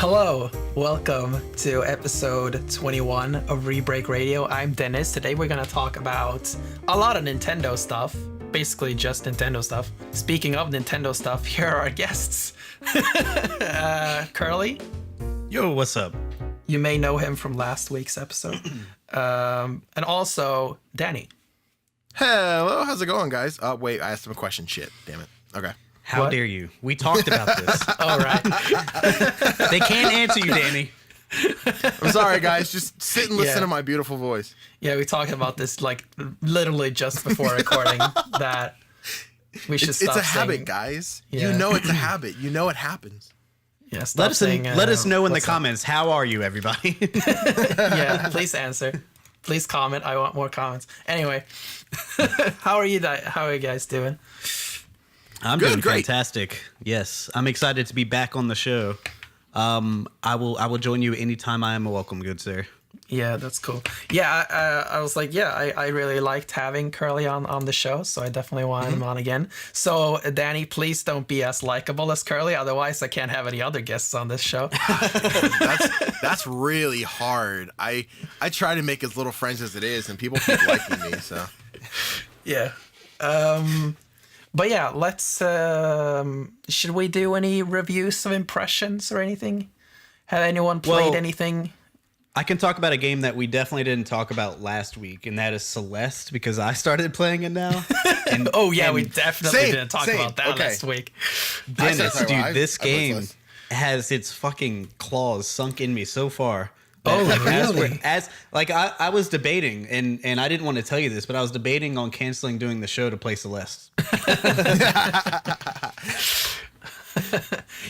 Hello, welcome to episode 21 of Rebreak Radio. I'm Dennis. Today we're going to talk about a lot of Nintendo stuff, basically just Nintendo stuff. Speaking of Nintendo stuff, here are our guests. Kerley. Yo, what's up? You may know him from last week's episode. And also Danny. Hello, how's it going, guys? Wait, I asked him a question. Shit, damn it. Okay. How dare you? We talked about this. All right. They can't answer you, Danny. I'm sorry, guys. Just sit and listen to my beautiful voice. Yeah, we talked about this like literally just before recording that we should stop It's a habit, saying, guys. Yeah. You know it's a habit. You know it happens. Yeah, stop Let us know in the what's up? comments. How are you, everybody? Yeah, please answer. Please comment. I want more comments. Anyway, how are you guys doing? I'm Good, doing great. fantastic. Yes, I'm excited to be back on the show. I will join you anytime I am welcome, good sir. Yeah, that's cool. Yeah, I was like, I really liked having Kerley on the show, so I definitely want him on again. So, Danny, please don't be as likable as Kerley, otherwise I can't have any other guests on this show. That's really hard. I try to make as little friends as it is, and people keep liking me. So Yeah. But yeah, let's. Should we do any reviews of impressions or anything? Have anyone played anything? I can talk about a game that we definitely didn't talk about last week, and that is Celeste, because I started playing it now. And, We definitely didn't talk about that last week. Dennis, dude, this I played game Celeste. has its fucking claws sunk in me so far. Oh, Like, really? I was debating, and I didn't want to tell you this, but I was debating on canceling doing the show to play Celeste. I've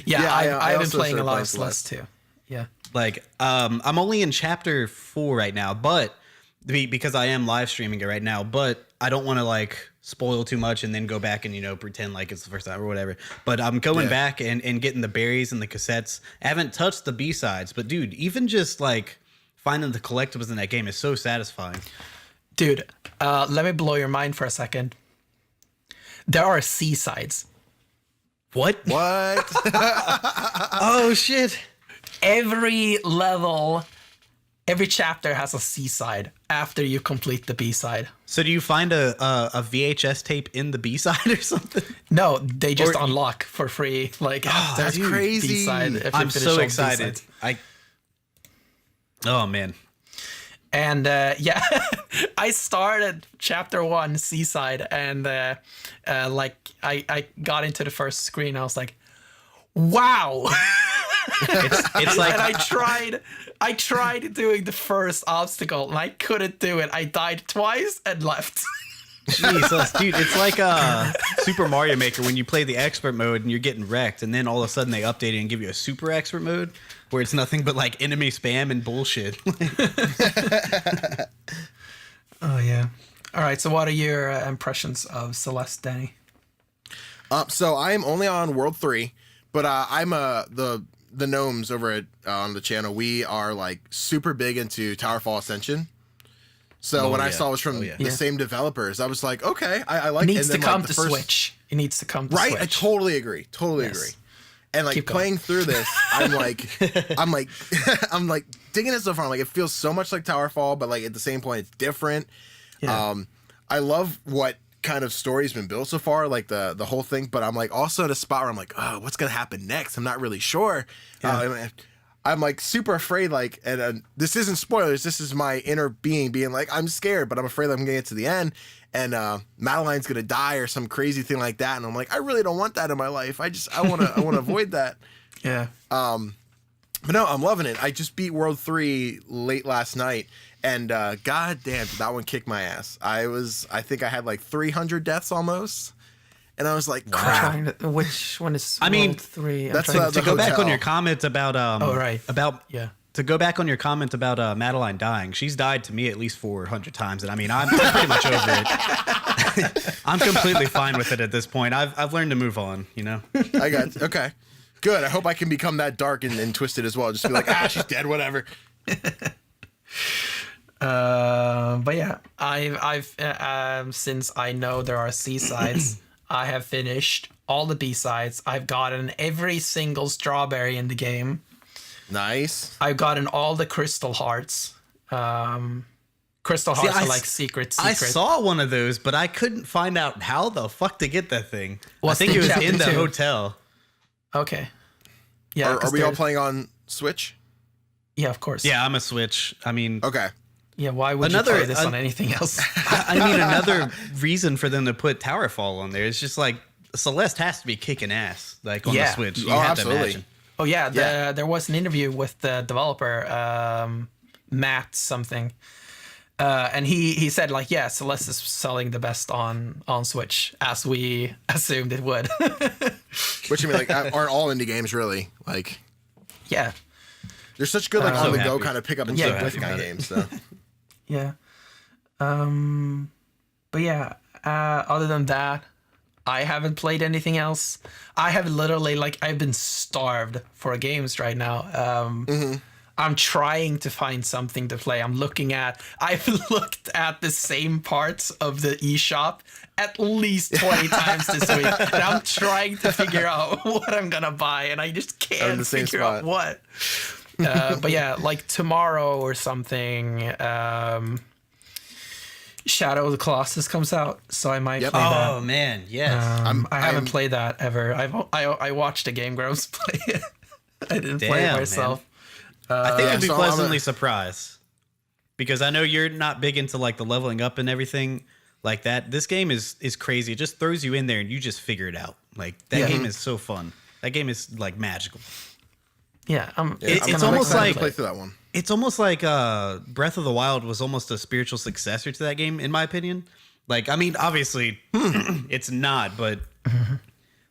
been also playing a started lot playing of Celeste too. Yeah. Like, I'm only in chapter 4 right now, but because I am live streaming it right now, but I don't want to like spoil too much and then go back and, pretend like it's the first time or whatever. But I'm going back and getting the berries and the cassettes. I haven't touched the B-sides, but dude, even just like finding the collectibles in that game is so satisfying. Dude, let me blow your mind for a second. There are C-sides. What? Oh, shit. Every level, every chapter has a C-side after you complete the B-side. So do you find a VHS tape in the B-side or something? No, they just unlock for free. Like, after that's crazy. B-side, if you I'm finish so all excited. B-sides. Oh, man. And I started chapter 1 C-side, and I got into the first screen. I was like, wow. It's like And I tried doing the first obstacle, and I couldn't do it. I died twice and left. Jesus, dude, it's like Super Mario Maker when you play the expert mode and you're getting wrecked, and then all of a sudden they update it and give you a super expert mode where it's nothing but like enemy spam and bullshit. Oh yeah. All right. So, what are your impressions of Celeste, Danny? So I'm only on World 3, but I'm the gnomes over at on the channel. We are like super big into Towerfall Ascension. So when I saw it was from the same developers, I was like, okay, I like It needs and then, to come like, to the first, Switch. It needs to come to Right? Switch. I totally agree. Agree. And like Keep going. playing through this, I'm like I'm like digging it so far. Like it feels so much like Towerfall, but like at the same point it's different. Yeah. I love what kind of story's been built so far, like the whole thing, but I'm like also at a spot where I'm like, oh, what's gonna happen next? I'm not really sure. Yeah. I'm like super afraid, like, and this isn't spoilers. This is my inner being like, I'm scared, but I'm afraid I'm gonna get to the end, and Madeline's gonna die or some crazy thing like that. And I'm like, I really don't want that in my life. I want to avoid that. Yeah. But no, I'm loving it. I just beat World 3 late last night, and god damn, did that one kick my ass. I think I had like 300 deaths almost. And I was like, crap. Which one is I mean, World 3? that's To go back hotel. on your comment about to go back on your comment about Madeline dying, she's died to me at least 400 times, and I mean I'm pretty much over it. I'm completely fine with it at this point. I've learned to move on, I got okay. Good. I hope I can become that dark and twisted as well. Just be like, she's dead, whatever. But yeah, I've since I know there are C-sides, I have finished all the B-sides. I've gotten every single strawberry in the game. Nice. I've gotten all the crystal hearts. Crystal hearts are like secret. I saw one of those, but I couldn't find out how the fuck to get that thing. I think it was Chapter in the 2? hotel. Okay. Yeah. Are we all playing on Switch? Yeah, of course. Yeah, I'm a Switch. I mean, Okay. Yeah, why would you play this on anything else? I mean, another reason for them to put Towerfall on there is just like Celeste has to be kicking ass, like on the Switch. You have to imagine. Oh yeah, there was an interview with the developer, Matt something, and he said like, yeah, Celeste is selling the best on Switch, as we assumed it would. Which I mean, like, aren't all indie games really like? Yeah. They're such good like on the go happy. kind of pick up and Yeah, take with kind of games. So. Yeah. But yeah, other than that, I haven't played anything else. I have literally I've been starved for games right now. I'm trying to find something to play. I've looked at the same parts of the eShop at least 20 times this week. And I'm trying to figure out what I'm going to buy. And I just can't figure out what. But yeah, like tomorrow or something, Shadow of the Colossus comes out, so I might play that. Oh man, yes. I haven't played that ever. I watched a Game Grumps play it. I didn't play it myself. I think I'd be pleasantly surprised because I know you're not big into like the leveling up and everything like that. This game is crazy. It just throws you in there and you just figure it out. Like that game is so fun. That game is like magical. Yeah, it's almost like play through that one. It's almost like Breath of the Wild was almost a spiritual successor to that game, in my opinion. Like, I mean, obviously, it's not, but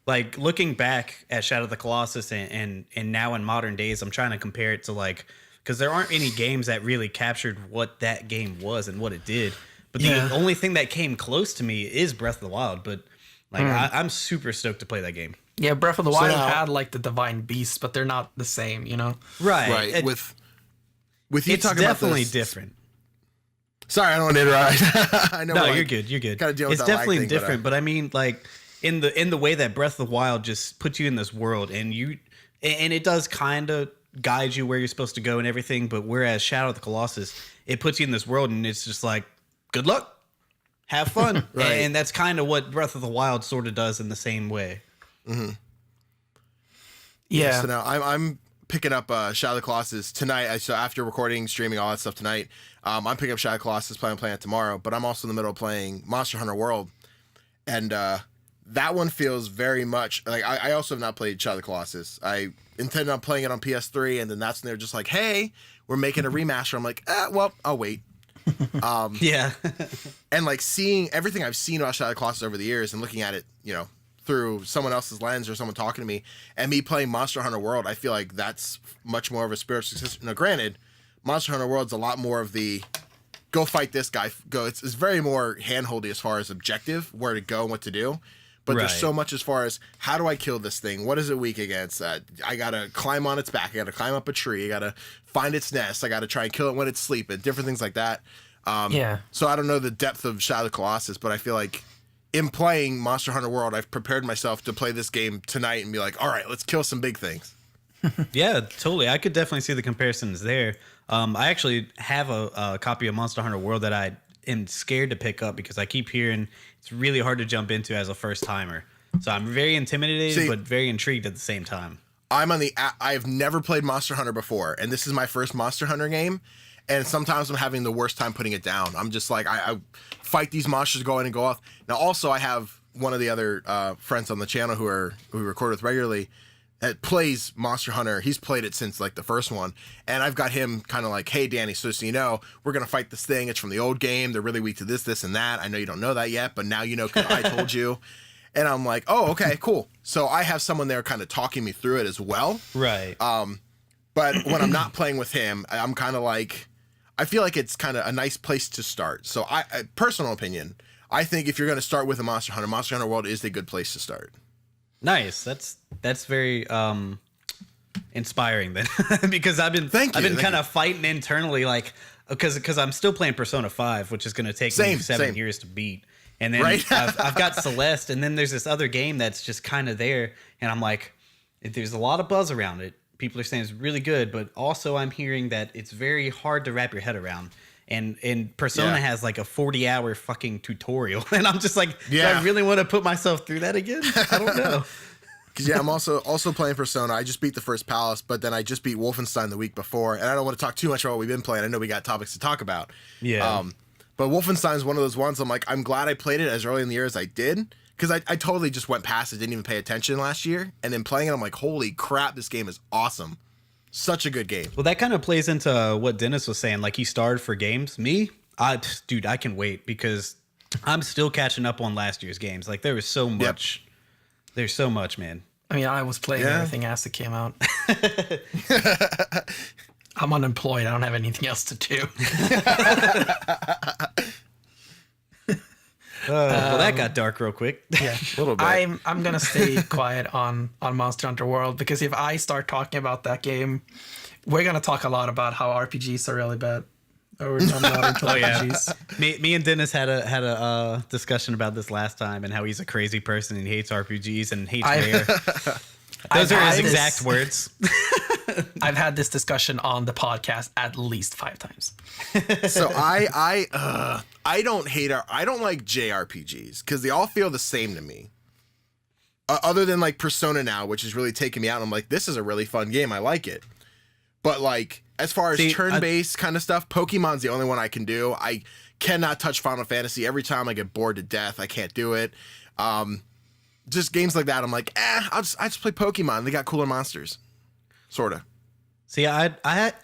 like looking back at Shadow of the Colossus and now in modern days, I'm trying to compare it to like, because there aren't any games that really captured what that game was and what it did. But the only thing that came close to me is Breath of the Wild. But like, I'm super stoked to play that game. Yeah, Breath of the Wild had like the divine beasts, but they're not the same, you know? Right. With you it's talking definitely about this, different. Sorry, I don't want to interrupt. I know. No, you're good. You're good. Gotta deal with it's that definitely lag thing, different, but I mean, like in the way that Breath of the Wild just puts you in this world, and it does kind of guide you where you're supposed to go and everything. But whereas Shadow of the Colossus, it puts you in this world, and it's just like, good luck, have fun, Right. And that's kind of what Breath of the Wild sort of does in the same way. Mm-hmm. Yeah. So now I'm picking up Shadow of the Colossus tonight. So after recording, streaming, all that stuff tonight, I'm picking up Shadow of the Colossus, playing it tomorrow. But I'm also in the middle of playing Monster Hunter World, and that one feels very much like I also have not played Shadow of the Colossus. I intended on playing it on PS3, and then that's when they're just like, "Hey, we're making a remaster." I'm like, well, I'll wait. Yeah, and like seeing everything I've seen about Shadow of the Colossus over the years, and looking at it, through someone else's lens or someone talking to me, and me playing Monster Hunter World, I feel like that's much more of a spiritual success. Now, granted, Monster Hunter World's a lot more of the go fight this guy, go. It's very more handholdy as far as objective, where to go and what to do. But there's so much as far as how do I kill this thing? What is it weak against? I gotta climb on its back. I gotta climb up a tree. I gotta find its nest. I gotta try and kill it when it's sleeping. Different things like that. So I don't know the depth of Shadow of the Colossus, but I feel like in playing Monster Hunter World, I've prepared myself to play this game tonight and be like, all right, let's kill some big things. Yeah, totally. I could definitely see the comparisons there. I actually have a copy of Monster Hunter World that I am scared to pick up because I keep hearing it's really hard to jump into as a first timer. So I'm very intimidated, but very intrigued at the same time. I've never played Monster Hunter before, and this is my first Monster Hunter game. And sometimes I'm having the worst time putting it down. I'm just like, I fight these monsters, go in and go off. Now, also, I have one of the other friends on the channel who we record with regularly that plays Monster Hunter. He's played it since like the first one. And I've got him kind of like, hey, Danny, so you know, we're going to fight this thing. It's from the old game. They're really weak to this, and that. I know you don't know that yet, but now you know because I told you. And I'm like, oh, okay, cool. So I have someone there kind of talking me through it as well. Right. But when I'm not playing with him, I'm kind of like, I feel like it's kind of a nice place to start. So personal opinion, I think if you're going to start with a Monster Hunter World is a good place to start. Nice. That's very inspiring then, because I've been kind of fighting internally, like because I'm still playing Persona 5, which is going to take me 7 years to beat, and then I've got Celeste, and then there's this other game that's just kind of there, and I'm like, there's a lot of buzz around it, People are saying it's really good, but also I'm hearing that it's very hard to wrap your head around. And Persona has like a 40-hour fucking tutorial, and I'm just like, do I really want to put myself through that again? I don't know. Because I'm also playing Persona. I just beat the first Palace, but then I just beat Wolfenstein the week before, and I don't want to talk too much about what we've been playing. I know we got topics to talk about. Yeah. But Wolfenstein is one of those ones I'm like, I'm glad I played it as early in the year as I did, because I totally just went past it, didn't even pay attention last year, and then playing it, I'm like, holy crap, this game is awesome. Such a good game. Well, that kind of plays into what Dennis was saying. Like, he starved for games. Me, dude, I can wait because I'm still catching up on last year's games. Like, there was so much. Yep. There's so much, man. I mean, I was playing everything as it came out. I'm unemployed. I don't have anything else to do. Well, that got dark real quick. Yeah, a little bit. I'm gonna stay quiet on Monster Hunter World, because if I start talking about that game, we're gonna talk a lot about how RPGs are really bad. Or we're not into RPGs. Me and Dennis had a discussion about this last time, and how he's a crazy person and he hates RPGs and hates Rare. Those are his exact words. I've had this discussion on the podcast at least 5 times. So I don't like JRPGs because they all feel the same to me. Other than like Persona now, which is really taking me out. And I'm like, this is a really fun game. I like it. But like, as far as turn-based kind of stuff, Pokemon's the only one I can do. I cannot touch Final Fantasy. Every time I get bored to death, I can't do it. Just games like that, I'm like, I just play Pokemon. They got cooler monsters, sorta. See, I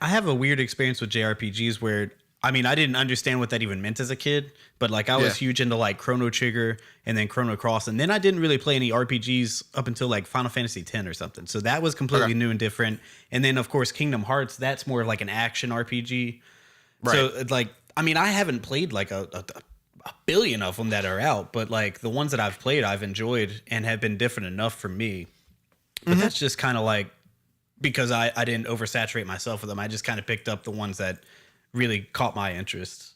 have a weird experience with JRPGs where, I mean, I didn't understand what that even meant as a kid, but like I was huge into like Chrono Trigger and then Chrono Cross, and then I didn't really play any RPGs up until like Final Fantasy X or something. So that was completely new and different. And then of course Kingdom Hearts, that's more of like an action RPG. Right. So like, I mean, I haven't played like a billion of them that are out, but like the ones that I've played, I've enjoyed and have been different enough for me. But that's just kind of like, because I didn't oversaturate myself with them. I just kind of picked up the ones that really caught my interest.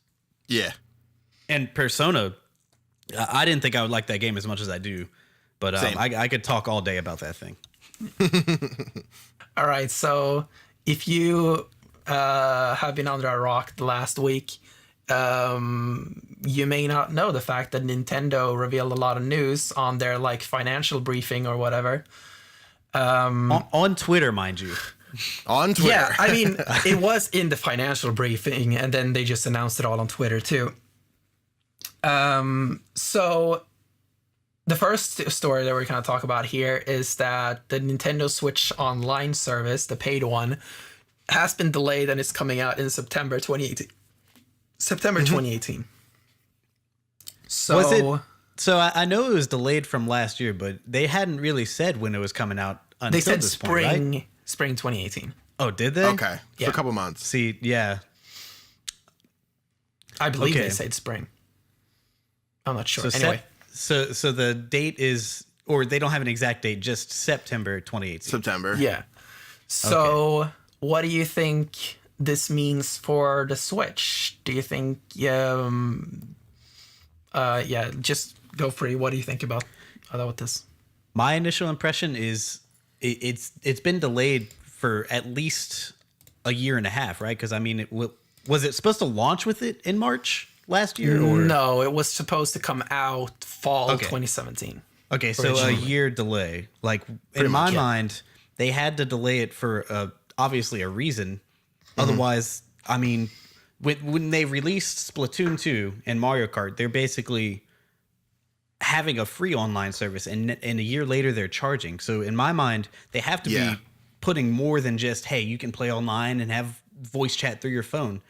Yeah. And Persona, I didn't think I would like that game as much as I do, but I could talk all day about that thing. All right, so if you have been under a rock the last week, you may not know the fact that Nintendo revealed a lot of news on their like financial briefing or whatever. On Twitter, mind you. On Twitter. Yeah, I mean, it was in the financial briefing, and then they just announced it all on Twitter too. So the first story that we're going to talk about here is that the Nintendo Switch Online service, the paid one, has been delayed and it's coming out in September 2018. September 2018. So was it? So I know it was delayed from last year, but they hadn't really said when it was coming out until they said this spring, point, right? Spring 2018. Oh, did they? Okay, Yeah. for a couple months. See, yeah. I believe they said spring. I'm not sure. So anyway. So the date is, or they don't have an exact date, just September 2018. September. Yeah. So what do you think this means for the Switch? Do you think, just go free. What do you think about this? My initial impression is it's been delayed for at least a year and a half, right? Because I mean, was it supposed to launch with it in March last year? Or? No, it was supposed to come out fall 2017. Okay, so a year delay. Like in my mind, they had to delay it for obviously a reason. Otherwise, I mean, when they released Splatoon 2 and Mario Kart, they're basically having a free online service, and a year later they're charging. So in my mind, they have to be putting more than just, hey, you can play online and have voice chat through your phone.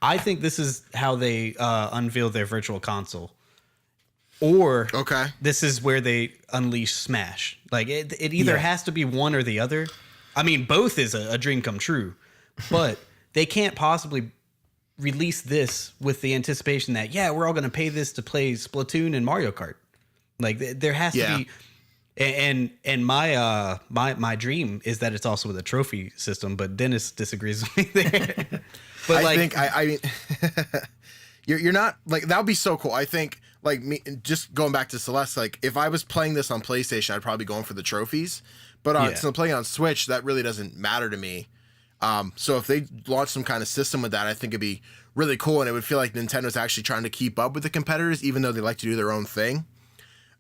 I think this is how they unveil their virtual console. Or this is where they unleash Smash. Like it either has to be one or the other. I mean, both is a dream come true, but they can't possibly release this with the anticipation that, we're all going to pay this to play Splatoon and Mario Kart. Like there has to be, and my dream is that it's also with a trophy system, but Dennis disagrees with me there. But I mean, you're not like, that would be so cool. I think like me, just going back to Celeste, like if I was playing this on PlayStation, I'd probably be going for the trophies. But since I'm playing on Switch, that really doesn't matter to me. So if they launch some kind of system with that, I think it'd be really cool, and it would feel like Nintendo's actually trying to keep up with the competitors, even though they like to do their own thing.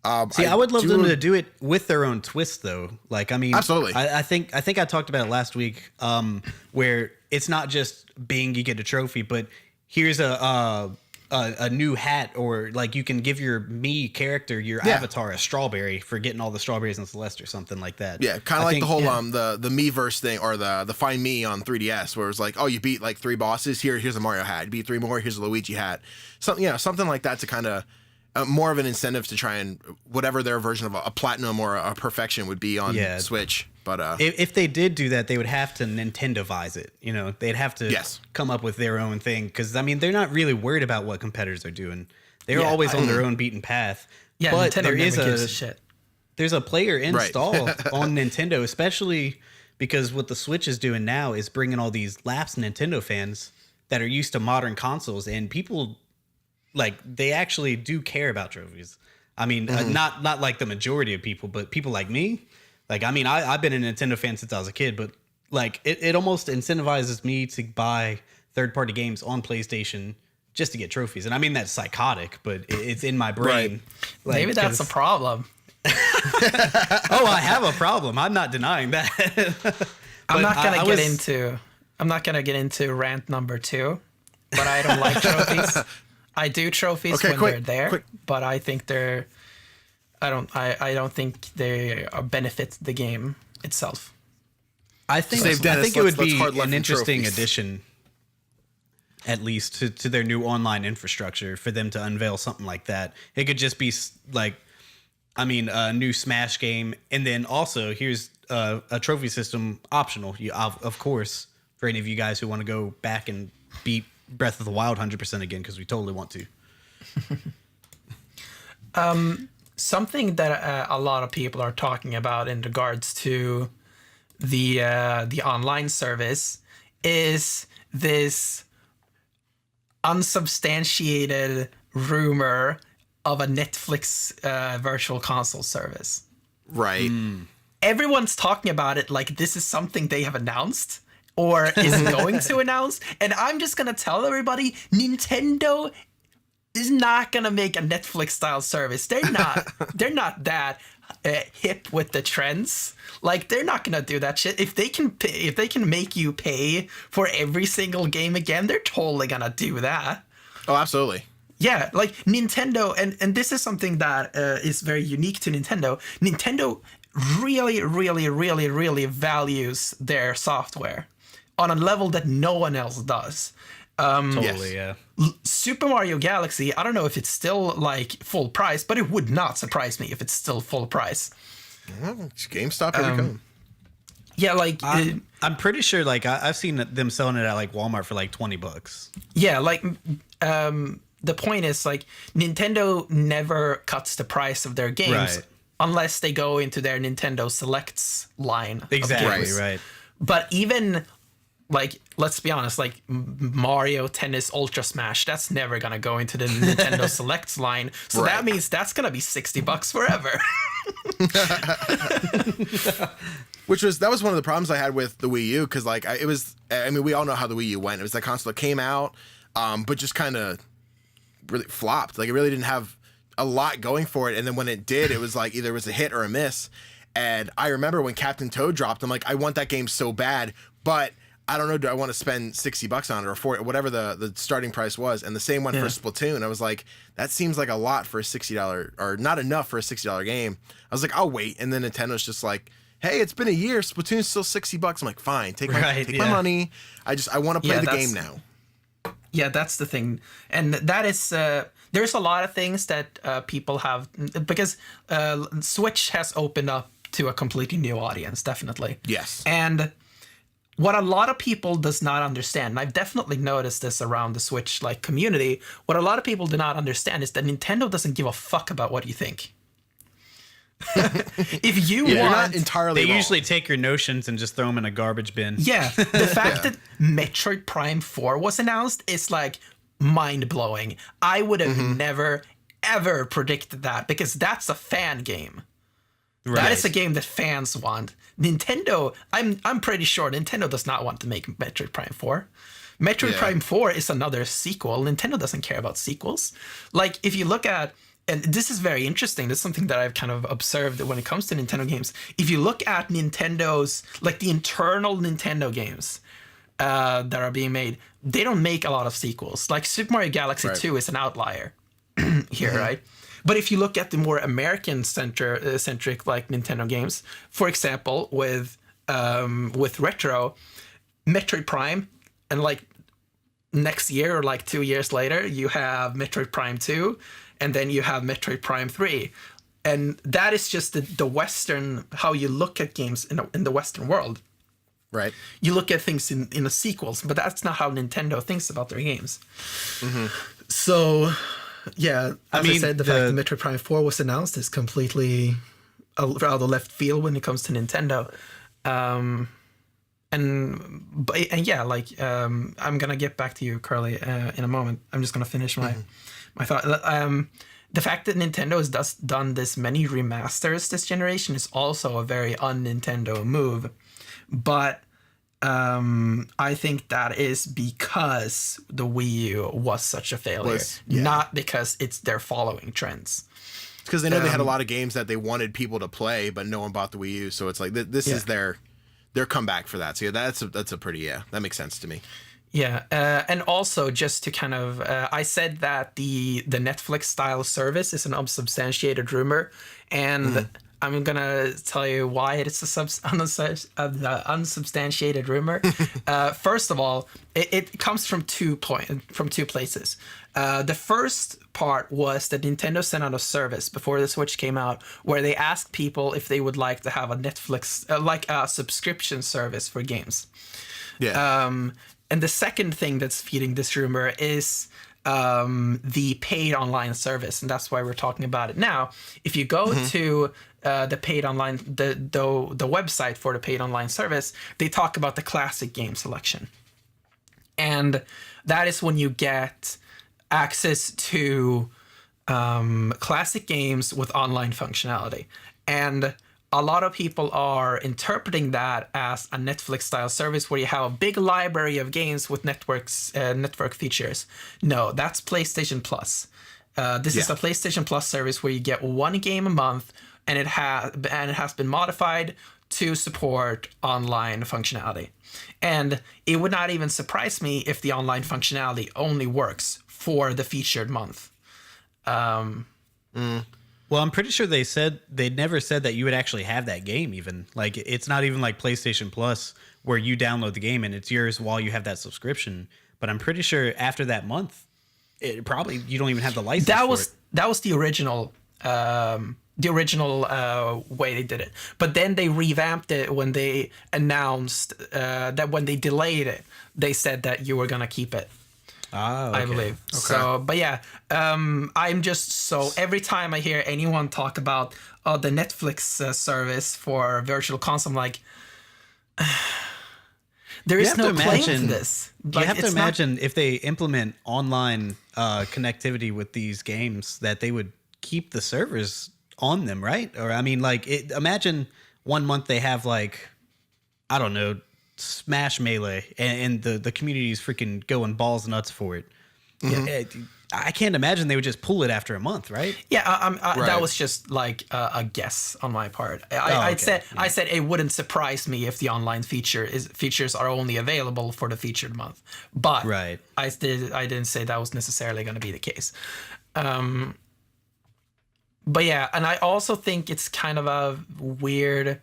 I would love them to do it with their own twist, though. Like, I mean, absolutely. I think I talked about it last week, where it's not just Bing, you get a trophy, but here's a new hat, or like you can give your Mii character, your avatar, a strawberry for getting all the strawberries in Celeste or something like that. Yeah, kind of like the whole the Miiverse thing, or the Find Me on 3DS, where it was like, oh, you beat like 3 bosses, here's a Mario hat. You beat 3 more, here's a Luigi hat. Something like that to kind of more of an incentive to try and whatever their version of a platinum or a perfection would be on Switch. But if they did do that, they would have to Nintendovise it. You know, they'd have to come up with their own thing, because I mean, they're not really worried about what competitors are doing. They're always on their own beaten path. Yeah, but Nintendo never gives a shit. There's a player install on Nintendo, especially because what the Switch is doing now is bringing all these lapsed Nintendo fans that are used to modern consoles, and people like they actually do care about trophies. I mean, not like the majority of people, but people like me. Like, I mean, I've been a Nintendo fan since I was a kid, but like it almost incentivizes me to buy third-party games on PlayStation just to get trophies. And I mean, that's psychotic, but it's in my brain. Right. Like, Maybe that's a problem. Oh, I have a problem. I'm not denying that. I'm not gonna get into rant number 2, but I don't like trophies. I do trophies when they're there, but I think I don't think they benefit the game itself. I think it would be an interesting addition, at least to their new online infrastructure, for them to unveil something like that. It could just be like, I mean, a new Smash game, and then also here's a trophy system optional. Of course, for any of you guys who want to go back and beat Breath of the Wild 100% again, because we totally want to. Something that a lot of people are talking about in regards to the online service is this unsubstantiated rumor of a Netflix virtual console service. Right. Everyone's talking about it like this is something they have announced or is going to announce. And I'm just going to tell everybody, Nintendo is not going to make a Netflix style service. They're not that hip with the trends. Like, they're not going to do that shit. If they can make you pay for every single game again, they're totally going to do that. Oh, absolutely. Yeah, like Nintendo, and this is something that is very unique to Nintendo. Nintendo really, really, really, really values their software on a level that no one else does. Totally, yeah. Super Mario Galaxy, I don't know if it's still like full price, but it would not surprise me if it's still full price. It's GameStop, here we come. Yeah, like I'm pretty sure, like I've seen them selling it at like Walmart for like $20. Yeah, like the point is, like, Nintendo never cuts the price of their games unless they go into their Nintendo Selects line. Exactly, right. But even, like, let's be honest, like Mario Tennis Ultra Smash, that's never gonna go into the Nintendo Selects line. So that means that's gonna be $60 forever. That was one of the problems I had with the Wii U, because like we all know how the Wii U went. It was that console that came out, but just kind of really flopped. Like, it really didn't have a lot going for it, and then when it did, it was like either it was a hit or a miss. And I remember when Captain Toad dropped, I'm like, I want that game so bad, but I don't know, do I want to spend $60 on it or $40, whatever the starting price was? And the same one for Splatoon. I was like, that seems like a lot for a $60, or not enough for a $60 game. I was like, I'll wait. And then Nintendo's just like, hey, it's been a year, Splatoon's still $60. I'm like, fine, take my money. I want to play the game now. Yeah, that's the thing. And that is, there's a lot of things that people have, because Switch has opened up to a completely new audience, definitely. Yes. And what a lot of people does not understand, and I've definitely noticed this around the Switch like community, what a lot of people do not understand is that Nintendo doesn't give a fuck about what you think. If you want, not entirely they wrong. Usually take your notions and just throw them in a garbage bin. Yeah, the fact that Metroid Prime 4 was announced is like mind-blowing. I would have never ever predicted that, because that's a fan game. That is a game that fans want. Nintendo, I'm pretty sure Nintendo does not want to make Metroid Prime 4. Metroid Prime 4 is another sequel. Nintendo doesn't care about sequels. Like, if you look at, and this is very interesting, this is something that I've kind of observed when it comes to Nintendo games. If you look at Nintendo's, like the internal Nintendo games that are being made, they don't make a lot of sequels. Like Super Mario Galaxy 2 is an outlier here, right? But if you look at the more American-centric like Nintendo games, for example, with Retro, Metroid Prime, and like next year or like 2 years later, you have Metroid Prime 2, and then you have Metroid Prime 3. And that is just the Western, how you look at games in the Western world. Right. You look at things in the sequels, but that's not how Nintendo thinks about their games. So, yeah, as I said, the fact that Metroid Prime 4 was announced is completely out of left field when it comes to Nintendo. And yeah, like I'm gonna get back to you, Kerley, in a moment. I'm just gonna finish my thought. The fact that Nintendo has done this many remasters this generation is also a very un-Nintendo move, but I think that is because the Wii U was such a failure, not because they're following trends. Because they know they had a lot of games that they wanted people to play, but no one bought the Wii U, so it's like this is their comeback for that. So yeah, that's a pretty that makes sense to me. Yeah, and also just to kind of, I said that the Netflix style service is an unsubstantiated rumor, and I'm gonna tell you why it's unsubstantiated rumor. First of all, it comes from two places. The first part was that Nintendo sent out a service before the Switch came out, where they asked people if they would like to have a Netflix, like a subscription service for games. Yeah. And the second thing that's feeding this rumor is the paid online service, and that's why we're talking about it now. If you go to the paid online, the website for the paid online service, they talk about the classic game selection, and that is when you get access to classic games with online functionality. And a lot of people are interpreting that as a Netflix-style service where you have a big library of games with network features. No, that's PlayStation Plus. This is a PlayStation Plus service where you get one game a month, and it has been modified to support online functionality. And it would not even surprise me if the online functionality only works for the featured month. Well, I'm pretty sure they never said that you would actually have that game even. Like, it's not even like PlayStation Plus where you download the game and it's yours while you have that subscription. But I'm pretty sure after that month, you don't even have the license That was the original way they did it. But then they revamped it when they announced that when they delayed it, they said that you were going to keep it. I believe. Okay. So, but yeah, I'm just so every time I hear anyone talk about the Netflix service for Virtual Console, I'm like, there is no claim to this. You have to imagine if they implement online connectivity with these games that they would keep the servers on them, right? Or I mean, like, imagine 1 month they have like, I don't know, Smash Melee, and the community is freaking going balls nuts for it. I can't imagine they would just pull it after a month, right? Yeah, that was just like a guess on my part. I said it wouldn't surprise me if the online features are only available for the featured month, but I didn't say that was necessarily going to be the case. But yeah, and I also think it's kind of a weird.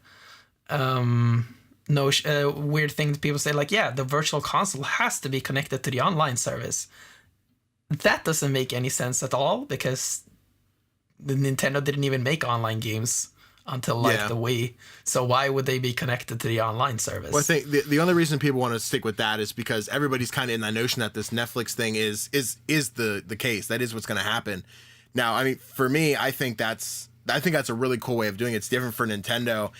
Weird thing that people say, like, yeah, the Virtual Console has to be connected to the online service. That doesn't make any sense at all, because the Nintendo didn't even make online games until the Wii. So why would they be connected to the online service? Well, I think the only reason people want to stick with that is because everybody's kind of in that notion that this Netflix thing is the case. That is what's going to happen. Now, I mean, for me, I think that's a really cool way of doing it. It's different for Nintendo.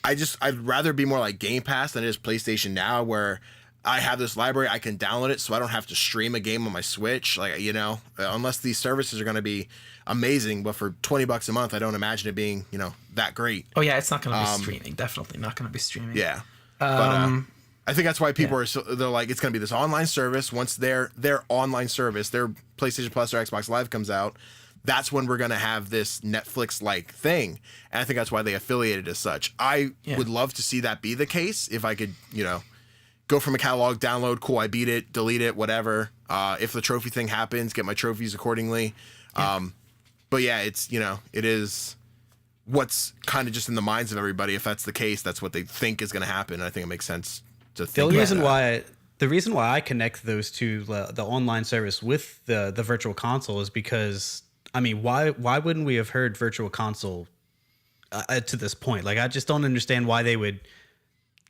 I'd rather be more like Game Pass than it is PlayStation Now, where I have this library, I can download it, so I don't have to stream a game on my Switch. Like, you know, unless these services are going to be amazing, but for $20 a month, I don't imagine it being, you know, that great. Oh yeah, it's not going to be streaming. Definitely not going to be streaming. Yeah, but I think that's why people are they're like, it's going to be this online service. Once their online service, their PlayStation Plus or Xbox Live comes out, that's when we're going to have this Netflix-like thing. And I think that's why they affiliated as such. I would love to see that be the case if I could, you know, go from a catalog, download, cool, I beat it, delete it, whatever. If the trophy thing happens, get my trophies accordingly. But yeah, it's, you know, it is what's kind of just in the minds of everybody. If that's the case, that's what they think is going to happen. I think it makes sense to think. The reason why I connect those two, the online service with the virtual console, is because, I mean, why wouldn't we have heard virtual console to this point? Like, I just don't understand why they would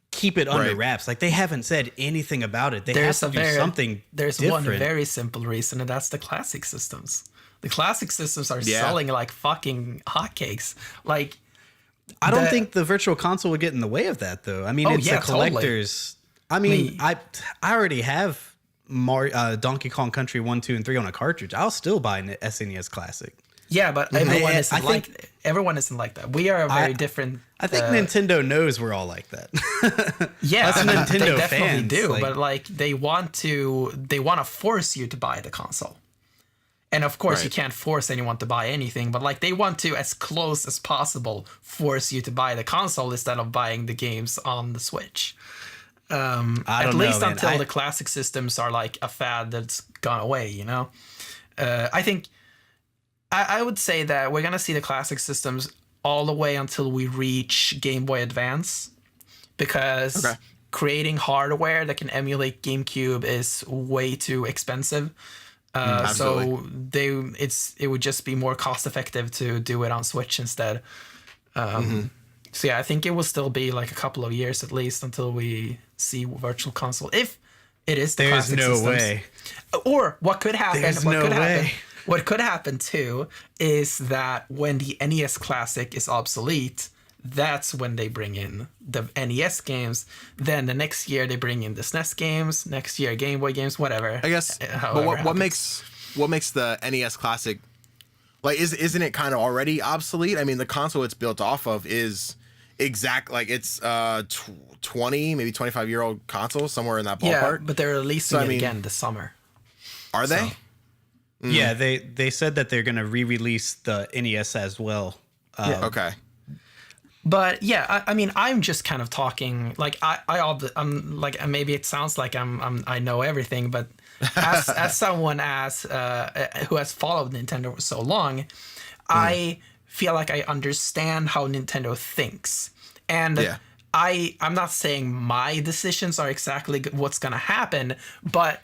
keep it under wraps. Like, they haven't said anything about it. They have to do something different. One very simple reason, and that's the classic systems. The classic systems are selling like fucking hotcakes. Like, I don't think the virtual console would get in the way of that, though. I mean, it's a collector's. Totally. I mean, I already have Donkey Kong Country 1, 2, and 3 on a cartridge. I'll still buy an SNES Classic. Yeah, but everyone isn't like that. We are a very different. I think Nintendo knows we're all like that. Yeah, us Nintendo they definitely fans do. like, but like, they want to force you to buy the console, and of course you can't force anyone to buy anything. But like, they want to, as close as possible, force you to buy the console instead of buying the games on the Switch. At least until the classic systems are like a fad that's gone away. You know, I think. I would say that we're going to see the classic systems all the way until we reach Game Boy Advance, because creating hardware that can emulate GameCube is way too expensive. So it would just be more cost effective to do it on Switch instead. So yeah, I think it will still be like a couple of years at least until we see Virtual Console, if it is the classic systems. There's no way. Or what could happen? There's no way. What could happen too is that when the NES Classic is obsolete, that's when they bring in the NES games. Then the next year they bring in the SNES games. Next year Game Boy games, whatever. I guess. But what makes the NES Classic, like, isn't it kind of already obsolete? I mean, the console it's built off of is it's 20, maybe 25-year-old console, somewhere in that ballpark. Yeah, but they're releasing it again this summer. Are they? Yeah, they said that they're going to re-release the NES as well. Okay. But yeah, I mean, I'm just kind of talking like I'm like, maybe it sounds like I know everything, but as someone who has followed Nintendo for so long, I feel like I understand how Nintendo thinks, and I'm not saying my decisions are exactly what's going to happen, but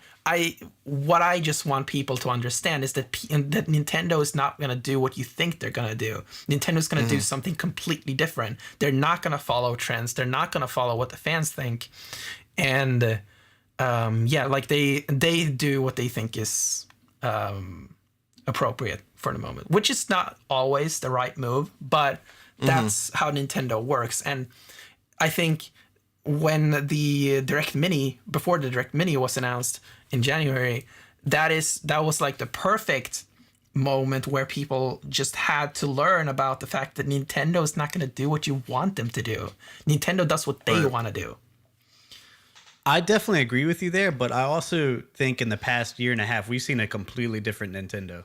what I just want people to understand is that Nintendo is not going to do what you think they're going to do. Nintendo is going to do something completely different. They're not going to follow trends. They're not going to follow what the fans think. And like they do what they think is appropriate for the moment, which is not always the right move, but that's how Nintendo works. And I think when before the Direct Mini was announced in January, that was like the perfect moment where people just had to learn about the fact that Nintendo is not going to do what you want them to do. Nintendo does what they want to do. I definitely agree with you there, but I also think in the past year and a half, we've seen a completely different Nintendo.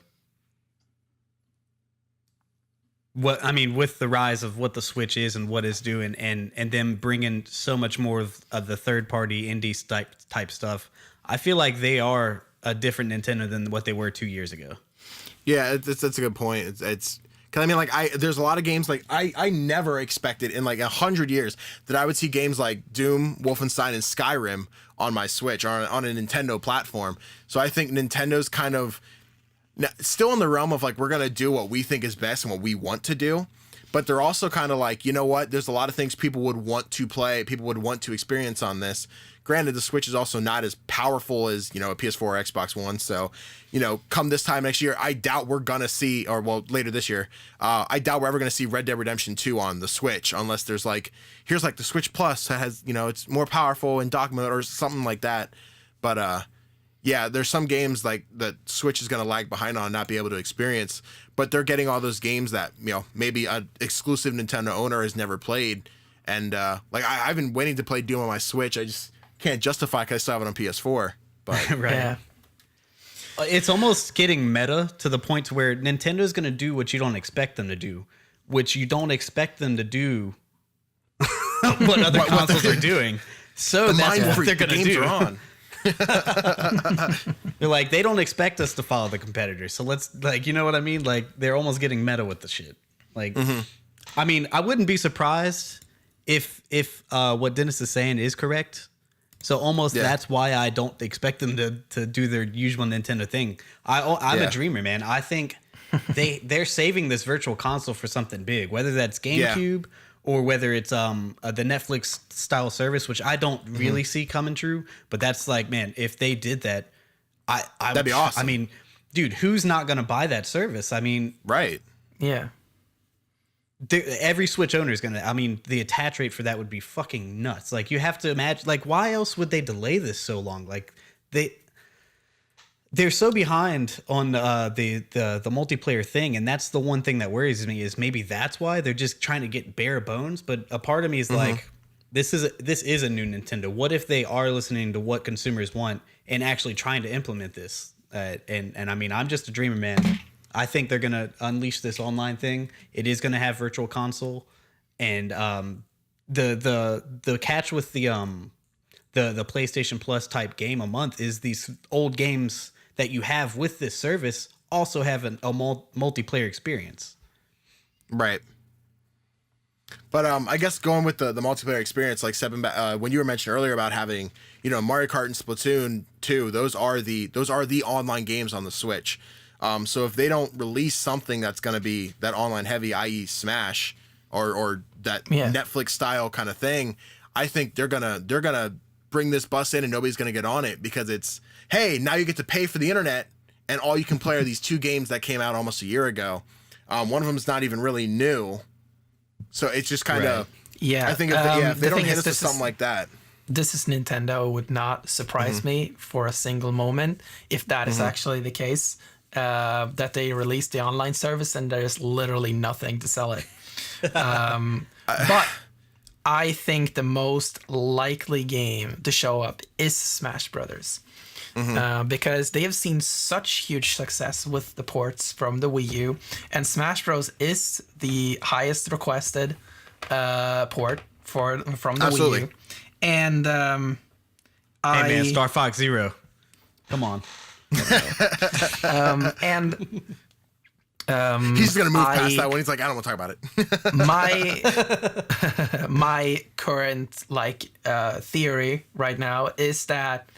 With the rise of what the Switch is and what it's doing, and them bringing so much more of the third-party indie type stuff, I feel like they are a different Nintendo than what they were 2 years ago. Yeah, that's a good point. It's because I mean, like, there's a lot of games like I never expected in like 100 years that I would see games like Doom, Wolfenstein, and Skyrim on my Switch or on a Nintendo platform. So I think Nintendo's kind of still in the realm of like, we're gonna do what we think is best and what we want to do, but they're also kind of like, you know what, there's a lot of things people would want to play, people would want to experience on this. Granted, the Switch is also not as powerful as, a PS4 or Xbox One. So, come this time next year, I doubt we're going to see, later this year, I doubt we're ever going to see Red Dead Redemption 2 on the Switch, unless there's here's the Switch Plus that has, it's more powerful in dock mode or something like that. But, yeah, there's some games that Switch is going to lag behind on and not be able to experience, but they're getting all those games that, maybe an exclusive Nintendo owner has never played. And I've been waiting to play Doom on my Switch. I just can't justify because I still have it on PS4. But right. Yeah. It's almost getting meta to the point to where Nintendo's going to do what you don't expect them to do, which you don't expect them to do what other consoles are doing. So that's what they're going to do. On. They're like, they don't expect us to follow the competitors, so let's you know what I mean? They're almost getting meta with the shit. I mean, I wouldn't be surprised if what Dennis is saying is correct. So almost that's why I don't expect them to do their usual Nintendo thing. I'm a dreamer, man. I think they're saving this virtual console for something big, whether that's GameCube or whether it's the Netflix style service, which I don't really see coming true. But that's man, if they did that, that'd be awesome. I mean, dude, who's not going to buy that service? I mean, right? Yeah. Every Switch owner is going to, I mean, the attach rate for that would be fucking nuts. You have to imagine, why else would they delay this so long? They're so behind on the multiplayer thing, and that's the one thing that worries me is maybe that's why they're just trying to get bare bones. But a part of me is this is a new Nintendo. What if they are listening to what consumers want and actually trying to implement this? And I mean, I'm just a dreamer, man. I think they're gonna unleash this online thing. It is gonna have virtual console, and the catch with the PlayStation Plus type game a month is these old games that you have with this service also have a multiplayer experience. Right. But I guess going with the multiplayer experience, when you were mentioning earlier about having Mario Kart and Splatoon 2, those are the online games on the Switch. So if they don't release something that's going to be that online heavy, i.e. Smash or that Netflix style kind of thing, I think they're gonna bring this bus in and nobody's gonna get on it because it's, hey, now you get to pay for the internet and all you can play are these two games that came out almost a year ago. One of them is not even really new, so it's just kind of I think if they don't hit us with something like that. This is Nintendo. Would not surprise me for a single moment if that is actually the case. That they released the online service and there's literally nothing to sell it. But I think the most likely game to show up is Smash Brothers. Because they have seen such huge success with the ports from the Wii U, and Smash Bros is the highest requested port from the Wii U. And hey man, Star Fox Zero, come on. And he's gonna move past that one. He's like, I don't want to talk about it. My current theory right now is that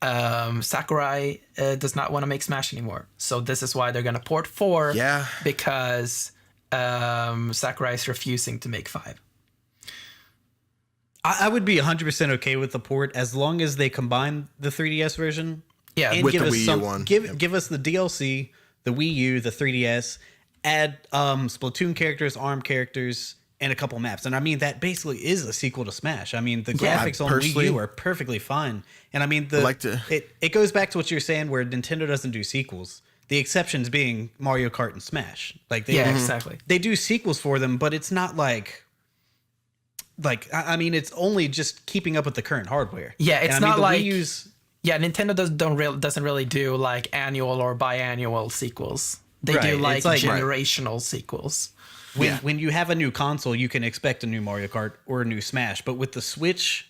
Sakurai does not want to make Smash anymore. So this is why they're gonna port 4. Yeah. Because Sakurai is refusing to make 5. I would be 100% okay with the port as long as they combine the 3DS version. Yeah, and with give the us Wii U one. Give us the DLC, the Wii U, the 3DS, add Splatoon characters, ARM characters, and a couple maps. And I mean, that basically is a sequel to Smash. I mean, the graphics on Wii U are perfectly fine. And I mean, it goes back to what you're saying where Nintendo doesn't do sequels. The exceptions being Mario Kart and Smash. Exactly. They do sequels for them, but it's not I mean, it's only just keeping up with the current hardware. Yeah, it's not the like... Wii U's, yeah, Nintendo doesn't really do annual or biannual sequels. They do generational sequels. When you have a new console, you can expect a new Mario Kart or a new Smash. But with the Switch,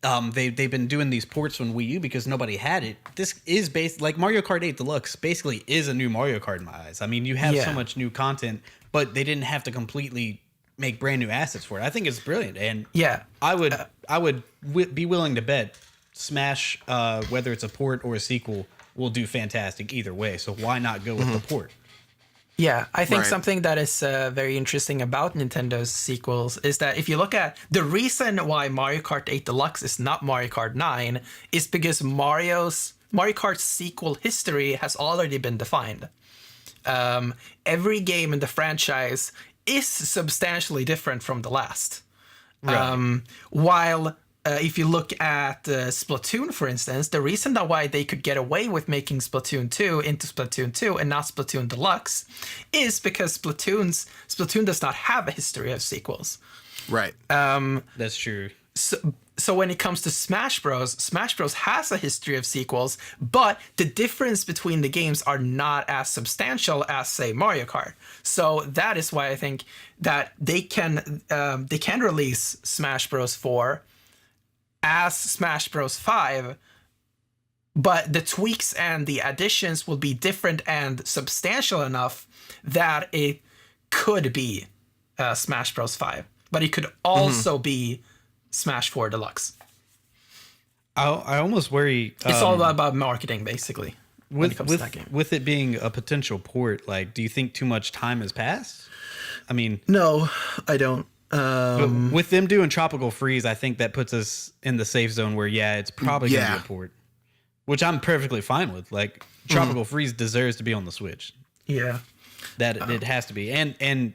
they've been doing these ports from Wii U because nobody had it. This is based Mario Kart 8 Deluxe basically is a new Mario Kart in my eyes. I mean, you have so much new content, but they didn't have to completely make brand new assets for it. I think it's brilliant, and I would be willing to bet Smash, whether it's a port or a sequel, will do fantastic either way. So why not go with the port? Yeah, I think Right. something that is very interesting about Nintendo's sequels is that if you look at the reason why Mario Kart 8 Deluxe is not Mario Kart 9 is because Mario Kart's sequel history has already been defined. Every game in the franchise is substantially different from the last. Right. While if you look at Splatoon, for instance, the reason that why they could get away with making Splatoon 2 into Splatoon 2 and not Splatoon Deluxe is because Splatoon does not have a history of sequels. Right. That's true. So when it comes to Smash Bros has a history of sequels, but the difference between the games are not as substantial as, say, Mario Kart. So that is why I think that they can release Smash Bros 4 as Smash Bros 5, but the tweaks and the additions will be different and substantial enough that it could be Smash Bros 5, but it could also be Smash 4 Deluxe. I almost worry. It's all about marketing, basically, when it comes to that game. With it being a potential port, like, do you think too much time has passed? I mean, No, I don't. but with them doing Tropical Freeze, I think that puts us in the safe zone where, it's probably going to be a port, which I'm perfectly fine with. Like, Tropical Freeze deserves to be on the Switch. Yeah. That it has to be. And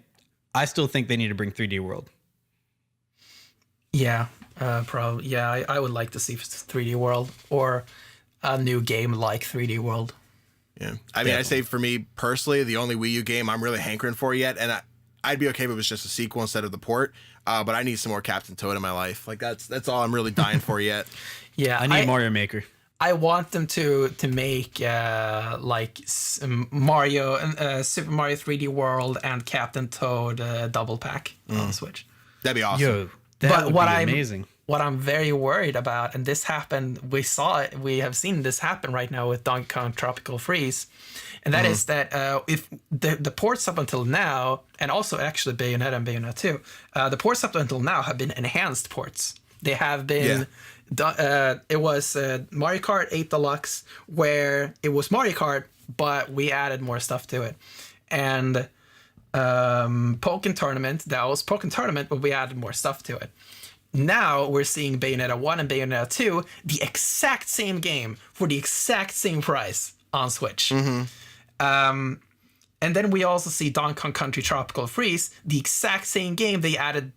I still think they need to bring 3D World. Yeah, probably. Yeah, I would like to see 3D World or a new game like 3D World. Yeah. I mean, I say for me personally, the only Wii U game I'm really hankering for yet, and I'd be okay if it was just a sequel instead of the port. But I need some more Captain Toad in my life. Like that's all I'm really dying for yet. Yeah, I need Mario Maker. I want them to make like Mario, Super Mario 3D World and Captain Toad double pack on the Switch. That'd be awesome. Yo, that would be amazing. What I'm very worried about, and this happened, we have seen this happen right now with Donkey Kong Tropical Freeze, and that is that if the ports up until now, and also actually Bayonetta and Bayonetta 2, the ports up until now have been enhanced ports. They have been, it was Mario Kart 8 Deluxe, where it was Mario Kart, but we added more stuff to it. And Pokken Tournament, that was Pokken Tournament, but we added more stuff to it. Now we're seeing Bayonetta 1 and Bayonetta 2, the exact same game for the exact same price on Switch. And then we also see Donkey Kong Country Tropical Freeze, the exact same game. They added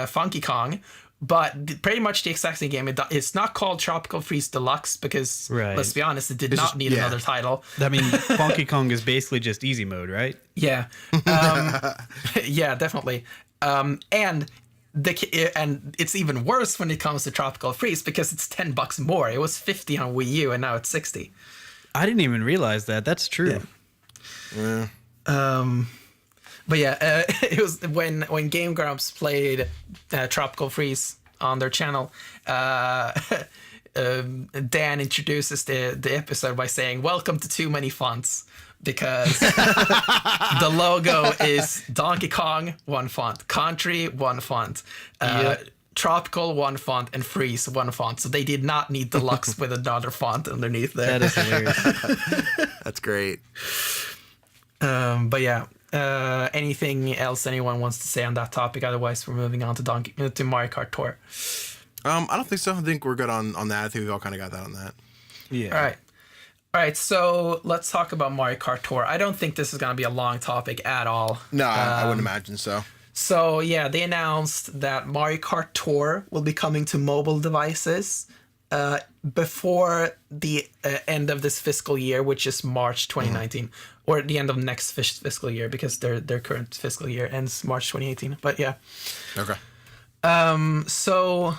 Funky Kong, but pretty much the exact same game. It's not called Tropical Freeze Deluxe because, let's be honest, it did not need another title. I mean, Funky Kong is basically just easy mode, right? Yeah. Yeah, definitely. And it's even worse when it comes to Tropical Freeze because it's $10 more. It was $50 on Wii U and now it's $60. I didn't even realize that. That's true. Yeah. But yeah, it was when Game Grumps played Tropical Freeze on their channel. Dan introduces the episode by saying, "Welcome to too many fonts," because the logo is Donkey Kong, one font, Country, one font, Tropical, one font, and Freeze, one font. So they did not need Deluxe with another font underneath there. That is hilarious. That's great. But yeah, anything else anyone wants to say on that topic? Otherwise, we're moving on to Mario Kart Tour. I don't think so. I think we're good on that. I think we all kind of got that on that. Yeah. All right. So let's talk about Mario Kart Tour. I don't think this is going to be a long topic at all. No, I wouldn't imagine so. So yeah, they announced that Mario Kart Tour will be coming to mobile devices before the end of this fiscal year, which is March 2019, or the end of next fiscal year, because their current fiscal year ends March 2018. But yeah. Okay. So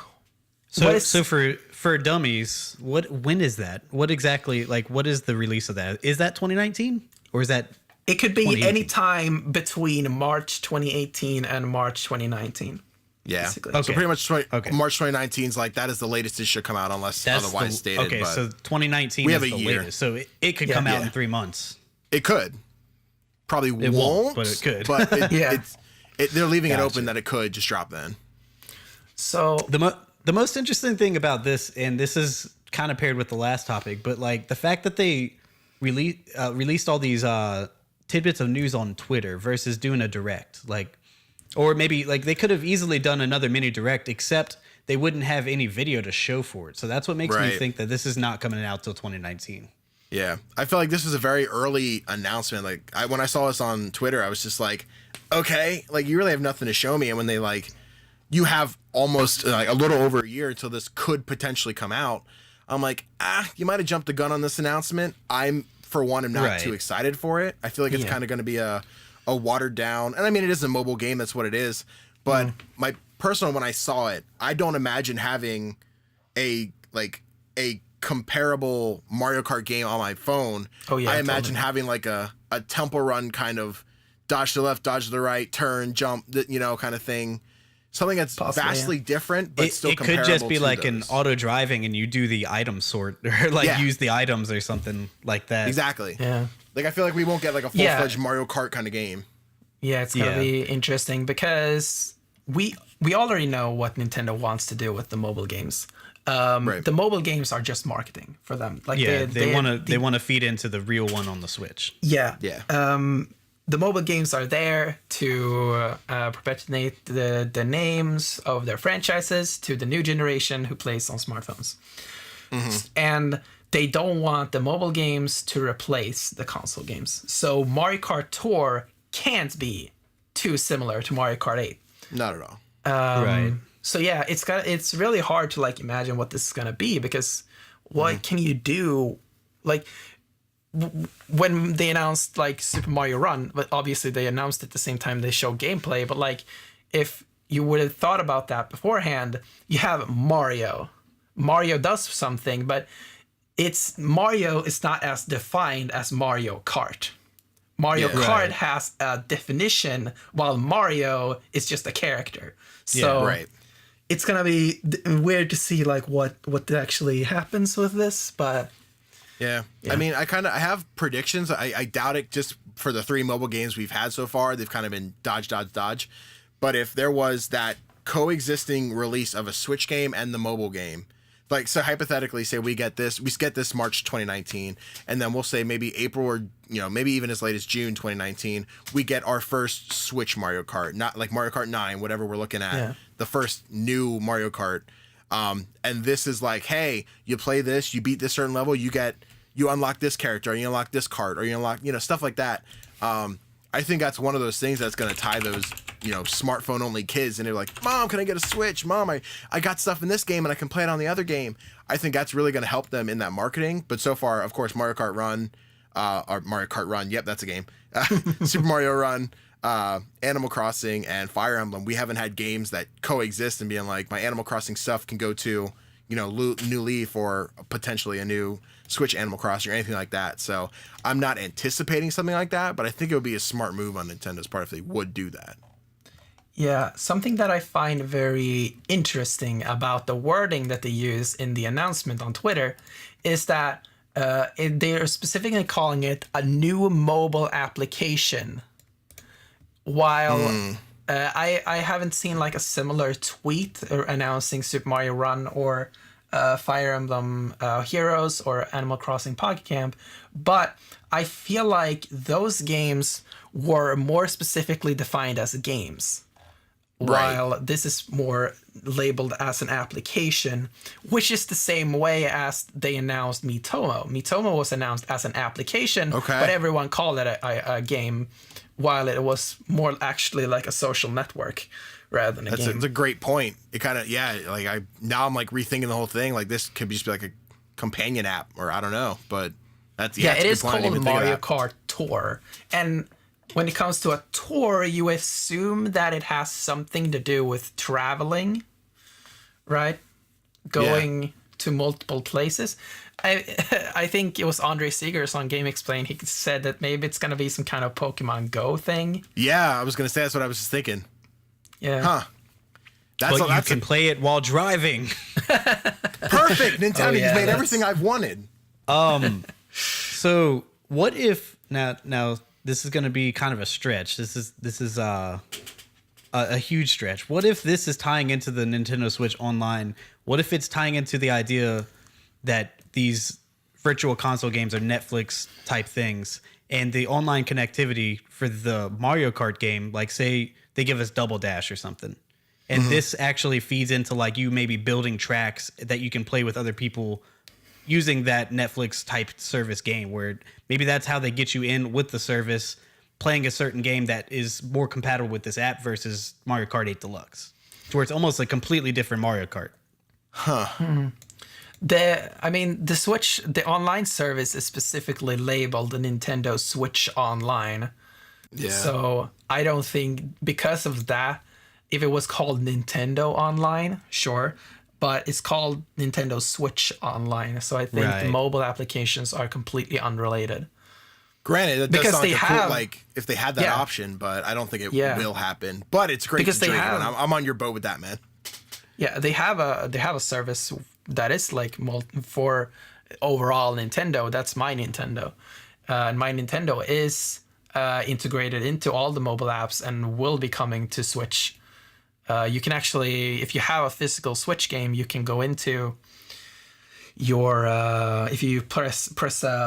for dummies, when is that? What exactly, like, what is the release of that? Is that 2019 or is that? It could be any time between March 2018 and March 2019. Yeah. Basically. Okay. So pretty much March 2019 is like, that is the latest it should come out unless otherwise stated. Okay, but so 2019 we is have a the year. latest. So it could come out in 3 months. It could. Probably It won't, but it could. But they're leaving it Gotcha. open that it could just drop then. So The most interesting thing about this, and this is kind of paired with the last topic, but like the fact that they released all these tidbits of news on Twitter versus doing a direct. Like, or maybe like they could have easily done another mini direct, except they wouldn't have any video to show for it. So that's what makes me think that this is not coming out till 2019. Yeah, I feel like this was a very early announcement. Like when I saw this on Twitter, I was just like, okay, like you really have nothing to show me. And when they like, you have almost like a little over a year until this could potentially come out. I'm like, you might have jumped the gun on this announcement. I'm, for one, am not too excited for it. I feel like it's kind of going to be a watered down, and I mean, it is a mobile game. That's what it is. But my personal, when I saw it, I don't imagine having a comparable Mario Kart game on my phone. Oh yeah, I imagine having like a temple run kind of dodge to the left, dodge to the right, turn, jump, kind of thing. Something that's vastly different, but still comparable. It could just be like those. an auto driving, and you do the item sort, or like use the items or something like that. Exactly. Yeah. Like I feel like we won't get like a full-fledged Mario Kart kind of game. Yeah, it's gonna be interesting because we already know what Nintendo wants to do with the mobile games. The mobile games are just marketing for them. Like they want to feed into the real one on the Switch. Yeah. The mobile games are there to perpetuate the names of their franchises to the new generation who plays on smartphones. And they don't want the mobile games to replace the console games. So Mario Kart Tour can't be too similar to Mario Kart 8. Not at all. Right. So yeah, it's really hard to like imagine what this is gonna be, because what can you do? Like when they announced like Super Mario Run, but obviously they announced it at the same time they showed gameplay. But like, if you would have thought about that beforehand, you have Mario. Mario does something, but Mario is not as defined as Mario Kart. Mario Kart has a definition, while Mario is just a character. So it's gonna be weird to see like what actually happens with this, but. Yeah. I mean, I have predictions. I doubt it, just for the 3 mobile games we've had so far. They've kind of been dodge, dodge, dodge. But if there was that coexisting release of a Switch game and the mobile game, like, so hypothetically, say we get this March 2019, and then we'll say maybe April or, maybe even as late as June 2019, we get our first Switch Mario Kart, not like Mario Kart 9, whatever we're looking at, the first new Mario Kart. And this is like, hey, you play this, you beat this certain level, you unlock this character, or you unlock this card, or you unlock, stuff like that. I think that's one of those things that's going to tie those, smartphone only kids. And they're like, Mom, can I get a Switch? Mom, I got stuff in this game and I can play it on the other game. I think that's really going to help them in that marketing. But so far, of course, Mario Kart Run, yep, that's a game. Super Mario Run, Animal Crossing, and Fire Emblem. We haven't had games that coexist and being like, my Animal Crossing stuff can go to, New Leaf or potentially a new Switch Animal Crossing or anything like that. So I'm not anticipating something like that, but I think it would be a smart move on Nintendo's part if they would do that. Yeah, something that I find very interesting about the wording that they use in the announcement on Twitter is that they're specifically calling it a new mobile application. While I haven't seen like a similar tweet announcing Super Mario Run or Fire Emblem Heroes or Animal Crossing Pocket Camp, but I feel like those games were more specifically defined as games, while this is more labeled as an application, which is the same way as they announced Miitomo. Miitomo was announced as an application, but everyone called it a game, while it was more actually like a social network rather than a game. That's a great point. It kind of, like I'm like rethinking the whole thing. Like this could just be like a companion app, or I don't know, but that's it is called Mario Kart Tour. And when it comes to a tour, you assume that it has something to do with traveling, right? Going to multiple places. I think it was Andre Segers on Game Explain. He said that maybe it's going to be some kind of Pokemon Go thing. Yeah, I was going to say that's what I was just thinking. Yeah. Huh. You can play it while driving. Perfect. Nintendo, you've made everything I've wanted. So what if now this is going to be kind of a stretch. This is a huge stretch. What if this is tying into the Nintendo Switch Online? What if it's tying into the idea that these virtual console games are Netflix type things, and the online connectivity for the Mario Kart game, like say they give us Double Dash or something. And this actually feeds into like you maybe building tracks that you can play with other people using that Netflix type service game, where maybe that's how they get you in with the service, playing a certain game that is more compatible with this app versus Mario Kart 8 Deluxe, to where it's almost a completely different Mario Kart. The Switch, the online service is specifically labeled the Nintendo Switch Online. Yeah. So I don't think because of that, if it was called Nintendo Online, sure, but it's called Nintendo Switch Online. So I think the mobile applications are completely unrelated. Granted, it does Because sound they like a cool, have- like if they had that Yeah. option, but I don't think it Yeah. will happen. But it's great Because to they dream, have- and I'm on your boat with that, man. Yeah, they have a service that is like for overall Nintendo. That's My Nintendo, and My Nintendo is integrated into all the mobile apps and will be coming to Switch. You can actually, if you have a physical Switch game, you can go into your if you press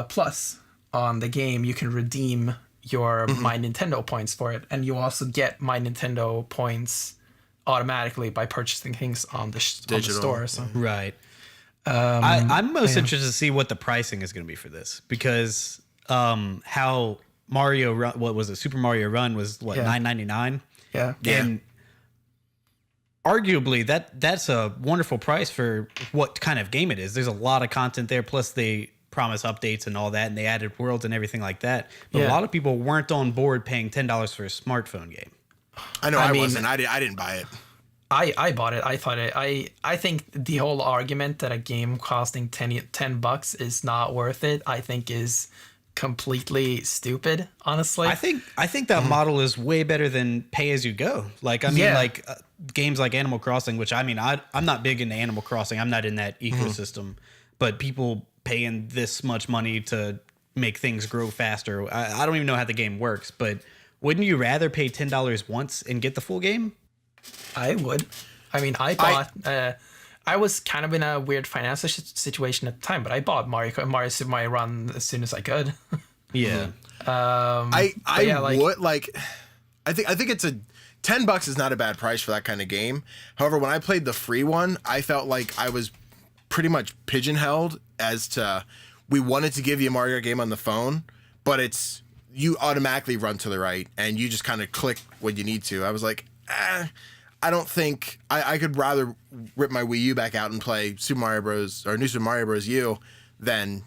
plus on the game, you can redeem your My Nintendo points for it, and you also get My Nintendo points automatically by purchasing things on the store. So. Right. I'm most interested to see what the pricing is going to be for this, because how Mario Run, what was it? Super Mario Run was what, $9.99? Yeah. And arguably that's a wonderful price for what kind of game it is. There's a lot of content there, plus they promise updates and all that, and they added worlds and everything like that. But a lot of people weren't on board paying $10 for a smartphone game. I know I wasn't. I didn't buy it. I bought it. I thought it. I think the whole argument that a game costing $10 is not worth it, I think is completely stupid, honestly. I think that model is way better than pay as you go. Like, I mean, like games like Animal Crossing, which I mean, I'm not big into Animal Crossing. I'm not in that ecosystem, but people paying this much money to make things grow faster. I don't even know how the game works, but wouldn't you rather pay $10 once and get the full game? I would. I mean, I bought. I was kind of in a weird financial situation at the time, but I bought Mario Super Mario Run as soon as I could. Yeah. I would like. I think it's $10 is not a bad price for that kind of game. However, when I played the free one, I felt like I was pretty much pigeonholed as to we wanted to give you a Mario game on the phone, but it's you automatically run to the right and you just kind of click when you need to. I was like, I don't think I could rather rip my Wii U back out and play Super Mario Bros. Or New Super Mario Bros. U than,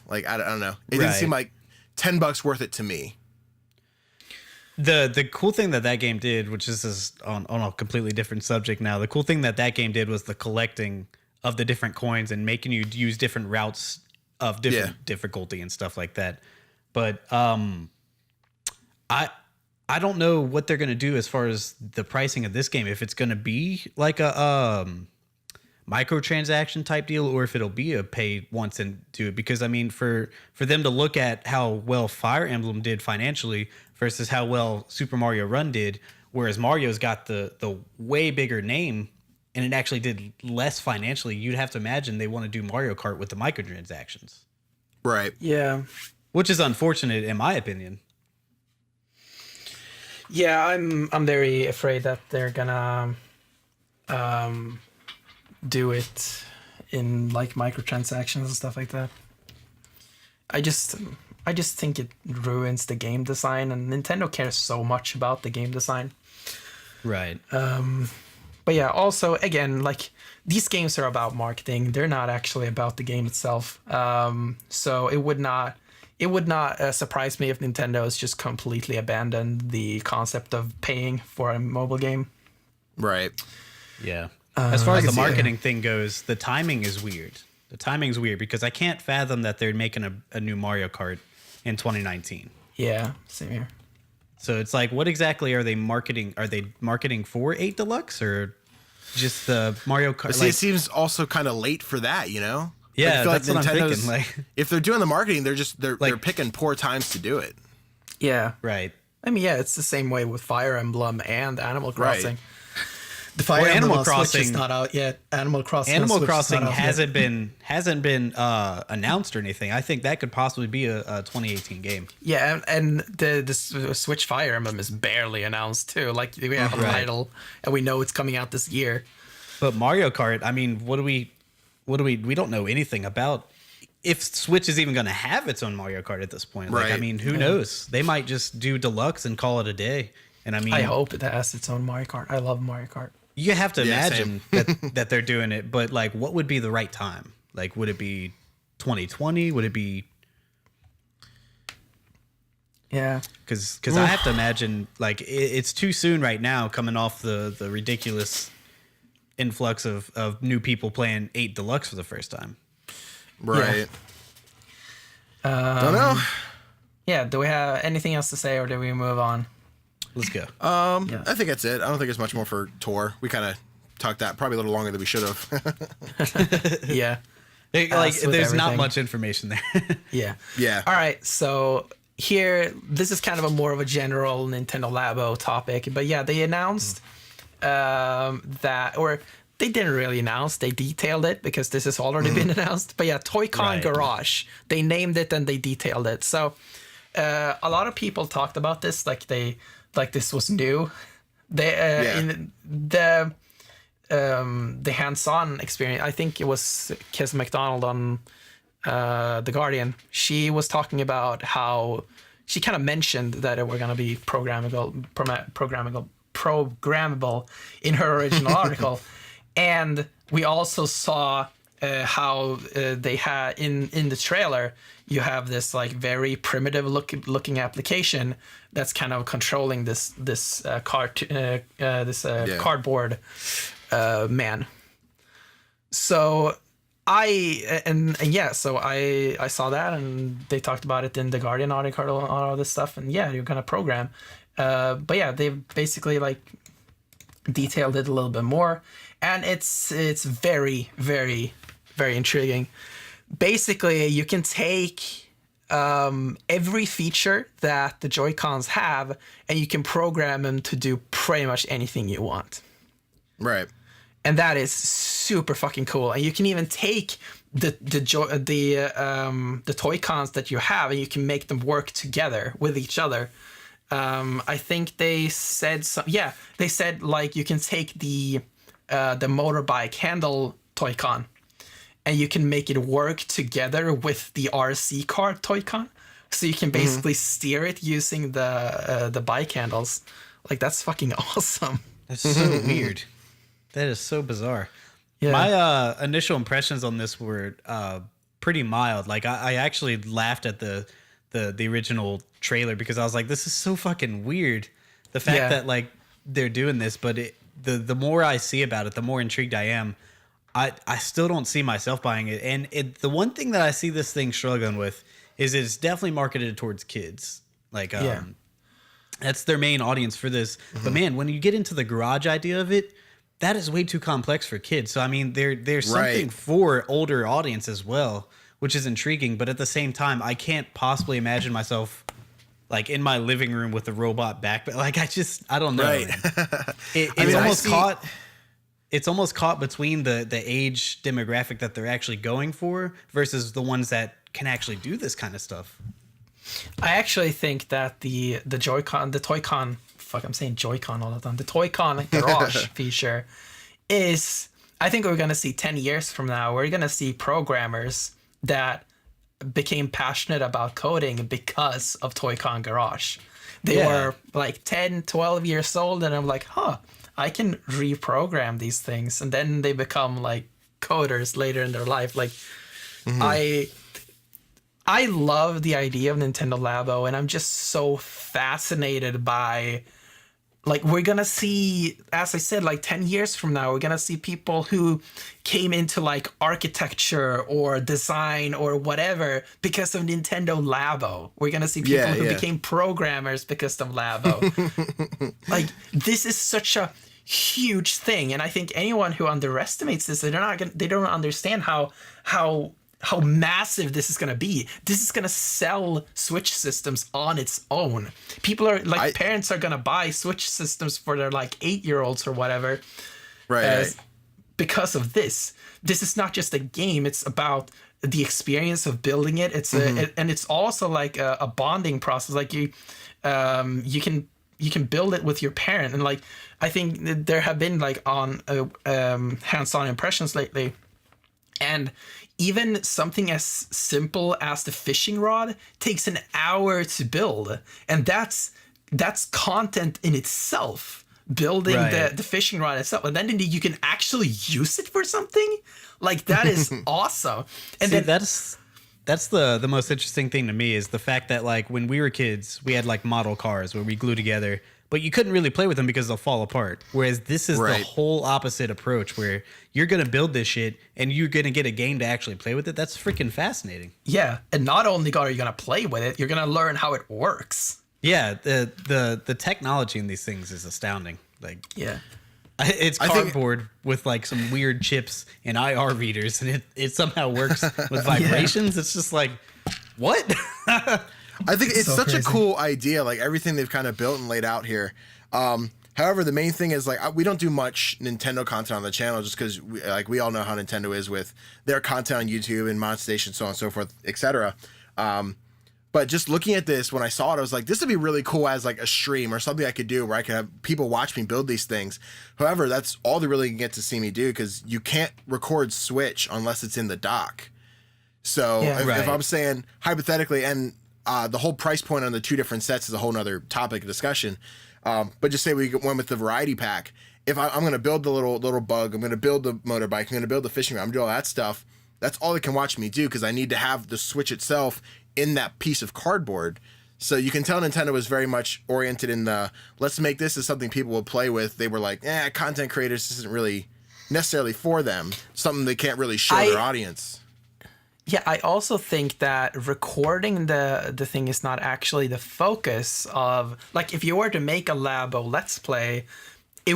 like I don't know. It didn't seem like $10 worth it to me. The cool thing that game did, which is on a completely different subject now, the cool thing that game did was the collecting of the different coins and making you use different routes of different difficulty and stuff like that. But I don't know what they're going to do as far as the pricing of this game. If it's going to be like a microtransaction type deal, or if it'll be a pay once and do it. Because I mean, for them to look at how well Fire Emblem did financially versus how well Super Mario Run did, whereas Mario's got the way bigger name and it actually did less financially, you'd have to imagine they want to do Mario Kart with the microtransactions. Right. Yeah. Which is unfortunate in my opinion. Yeah, I'm very afraid that they're gonna do it in like microtransactions and stuff like that. I just think it ruins the game design, and Nintendo cares so much about the game design. Right. But yeah, also again, like these games are about marketing. They're not actually about the game itself. So it would not surprise me if Nintendo has just completely abandoned the concept of paying for a mobile game. Right. Yeah. As far as the marketing thing goes, the timing is weird. The timing's weird because I can't fathom that they're making a new Mario Kart in 2019. Yeah, same here. So it's like, what exactly are they marketing? Are they marketing for 8 Deluxe or just the Mario Kart? See, it seems also kind of late for that, Yeah, I feel that's what I'm thinking. Like, if they're doing the marketing, they're picking poor times to do it. Yeah. Right. I mean, yeah, it's the same way with Fire Emblem and Animal Crossing. The Fire Or Emblem Animal on Switch is Crossing. not out yet. Animal Crossing. on Animal Switch is Crossing not out yet. hasn't been announced or anything. I think that could possibly be a 2018 game. Yeah, and the Switch Fire Emblem is barely announced too. Like we have a Right. title, and we know it's coming out this year. But Mario Kart, I mean, we don't know anything about if Switch is even going to have its own Mario Kart at this point. Like, I Right. mean, who knows? They might just do deluxe and call it a day. And I mean, I hope it has its own Mario Kart. I love Mario Kart. you have to Yeah, imagine that they're doing it, but like, what would be the right time? Like, would it be 2020? Would it be Yeah. because I have to imagine like it's too soon right now, coming off the ridiculous influx of new people playing 8 Deluxe for the first time. Right. Don't know. Yeah. Do we have anything else to say, or do we move on? Let's go. Yeah. I think that's it. I don't think there's much more for tour. We kind of talked that probably a little longer than we should have. Yeah. Like, with there's not everything. much information there. Yeah. Yeah. All right. So here, this is kind of a more of a general Nintendo Labo topic, but yeah, they announced that, or they didn't really announce, they detailed it because this has already been announced. But yeah, Toy-Con Right. Garage, they named it and they detailed it. So a lot of people talked about this like this was new. They in the hands-on experience, I think it was Kes McDonald on The Guardian. She was talking about how she kind of mentioned that it were going to be programmable in her original article. And we also saw how they had in the trailer, you have this like very primitive looking application that's kind of controlling this cardboard man. So so I saw that, and they talked about it in the Guardian article and all this stuff, and yeah, you're gonna program. But yeah, they basically like detailed it a little bit more, and it's very, very, very intriguing. Basically, you can take every feature that the Joy-Cons have, and you can program them to do pretty much anything you want. Right. And that is super fucking cool. And you can even take the Toy-Cons that you have, and you can make them work together with each other. I think they said they said like you can take the motorbike handle Toy-Con, and you can make it work together with the RC car Toy-Con. So you can basically steer it using the bike handles. Like, that's fucking awesome. That's so weird. That is so bizarre. Yeah. My initial impressions on this were pretty mild. Like I actually laughed at the original trailer because I was like, this is so fucking weird. The fact that like they're doing this, but the more I see about it, the more intrigued I am. I still don't see myself buying it. And the one thing that I see this thing struggling with is it's definitely marketed towards kids. Like that's their main audience for this. But man, when you get into the garage idea of it, that is way too complex for kids. So I mean, there's something Right. for older audience as well, which is intriguing. But at the same time, I can't possibly imagine myself like in my living room with a robot backpack. Like I don't know. Right. Man. It's almost caught between the age demographic that they're actually going for versus the ones that can actually do this kind of stuff. I actually think that the Toy-Con, fuck, I'm saying Joy-Con all the time. The Toy-Con Garage feature is, I think we're going to see 10 years from now, we're going to see programmers that became passionate about coding because of Toy-Con Garage. They were like 10, 12 years old, and I'm like, I can reprogram these things. And then they become like coders later in their life. Like, I love the idea of Nintendo Labo, and I'm just so fascinated by, like, we're gonna see, as I said, like 10 years from now, we're gonna see people who came into like architecture or design or whatever because of Nintendo Labo. We're gonna see people who became programmers because of Labo. Like, this is such a huge thing, and I think anyone who underestimates this, they don't understand how massive this is going to be. This is going to sell Switch systems on its own. People are like, parents are going to buy Switch systems for their like 8-year-olds or whatever. Right. Because of this. This is not just a game. It's about the experience of building it. It's and it's also like a bonding process. Like you can build it with your parent, and like I think that there have been like on hands-on impressions lately, and even something as simple as the fishing rod takes an hour to build, and that's content in itself. Building the fishing rod itself, and then you can actually use it for something like that is awesome. And See, then that's the most interesting thing to me is the fact that like when we were kids, we had like model cars where we glue together, but you couldn't really play with them because they'll fall apart. Whereas this is the whole opposite approach where you're going to build this shit and you're going to get a game to actually play with it. That's freaking fascinating. Yeah. And not only are you going to play with it, you're going to learn how it works. Yeah. The technology in these things is astounding. Like, yeah. It's cardboard with like some weird chips and IR readers, and it somehow works with vibrations. It's just like, what? I think it's so such crazy. a cool idea, like everything they've kind of built and laid out here. However, the main thing is like we don't do much Nintendo content on the channel just because we all know how Nintendo is with their content on YouTube and monetization, so on and so forth, etc. But just looking at this, when I saw it, I was like, this would be really cool as like a stream or something I could do where I could have people watch me build these things. However, that's all they really get to see me do because you can't record Switch unless it's in the dock. So if I'm saying hypothetically, and the whole price point on the two different sets is a whole nother topic of discussion. But just say we went with the variety pack. If I'm going to build the little bug, I'm going to build the motorbike, I'm going to build the fishing rod, I'm doing all that stuff. That's all they can watch me do because I need to have the Switch itself in that piece of cardboard. So you can tell Nintendo was very much oriented in the let's make this as something people will play with. They were like, content creators isn't really necessarily for them. Something they can't really show their audience. Yeah, I also think that recording the thing is not actually the focus of, like, if you were to make a Labo Let's Play, it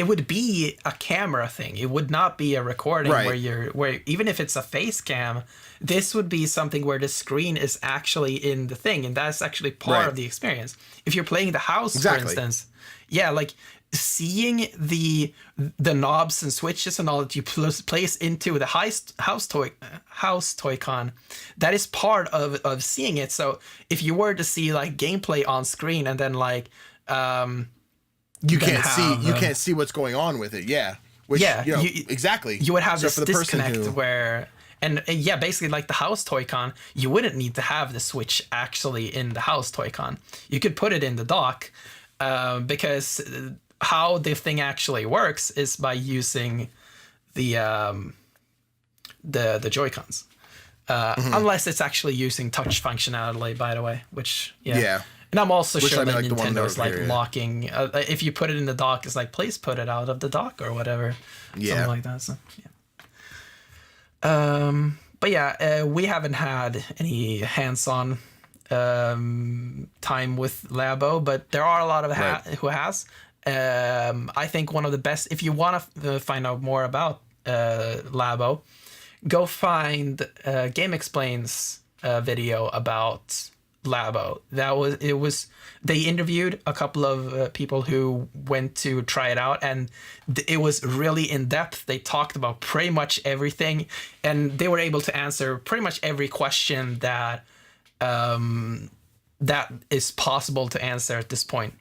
would be a camera thing. It would not be a recording where even if it's a face cam, this would be something where the screen is actually in the thing, and that's actually part of the experience. If you're playing the house, for instance, like seeing the knobs and switches and all that you place into the house Toy-Con, that is part of seeing it. So if you were to see like gameplay on screen and then like you can't see what's going on with it. Yeah. Which, exactly. You would have so this for the disconnect where, and basically like the house Toy-Con, you wouldn't need to have the Switch actually in the house Toy-Con. You could put it in the dock because how the thing actually works is by using the Joy-Cons. Unless it's actually using touch functionality, by the way, which and I'm also sure that Nintendo is like locking. If you put it in the dock, it's like, please put it out of the dock or whatever. Something like that. So, but we haven't had any hands-on time with Labo, but there are a lot of who has. I think one of the best, if you want to find out more about Labo, go find Game Explain's video about Labo. They interviewed a couple of people who went to try it out, and it was really in depth. They talked about pretty much everything, and they were able to answer pretty much every question that that is possible to answer at this point.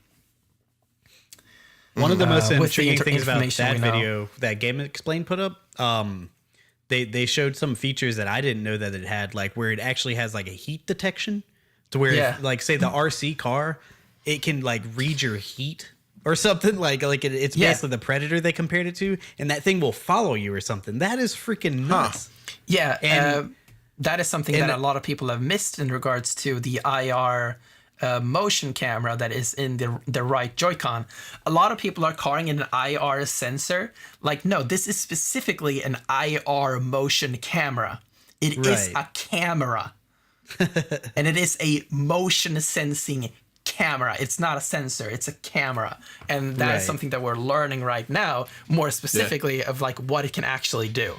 One of the most intriguing things about that video that Game Explain put up, they showed some features that I didn't know that it had, like where it actually has like a heat detection. To where, if, like, say the RC car, it can like read your heat or something. It's basically the Predator they compared it to, and that thing will follow you or something. That is freaking nuts. Yeah, and that is something that a lot of people have missed in regards to the IR motion camera that is in the right Joy-Con. A lot of people are calling it an IR sensor. Like, no, this is specifically an IR motion camera. It is a camera. And it is a motion sensing camera. It's not a sensor, it's a camera. And that is something that we're learning right now, more specifically of like what it can actually do.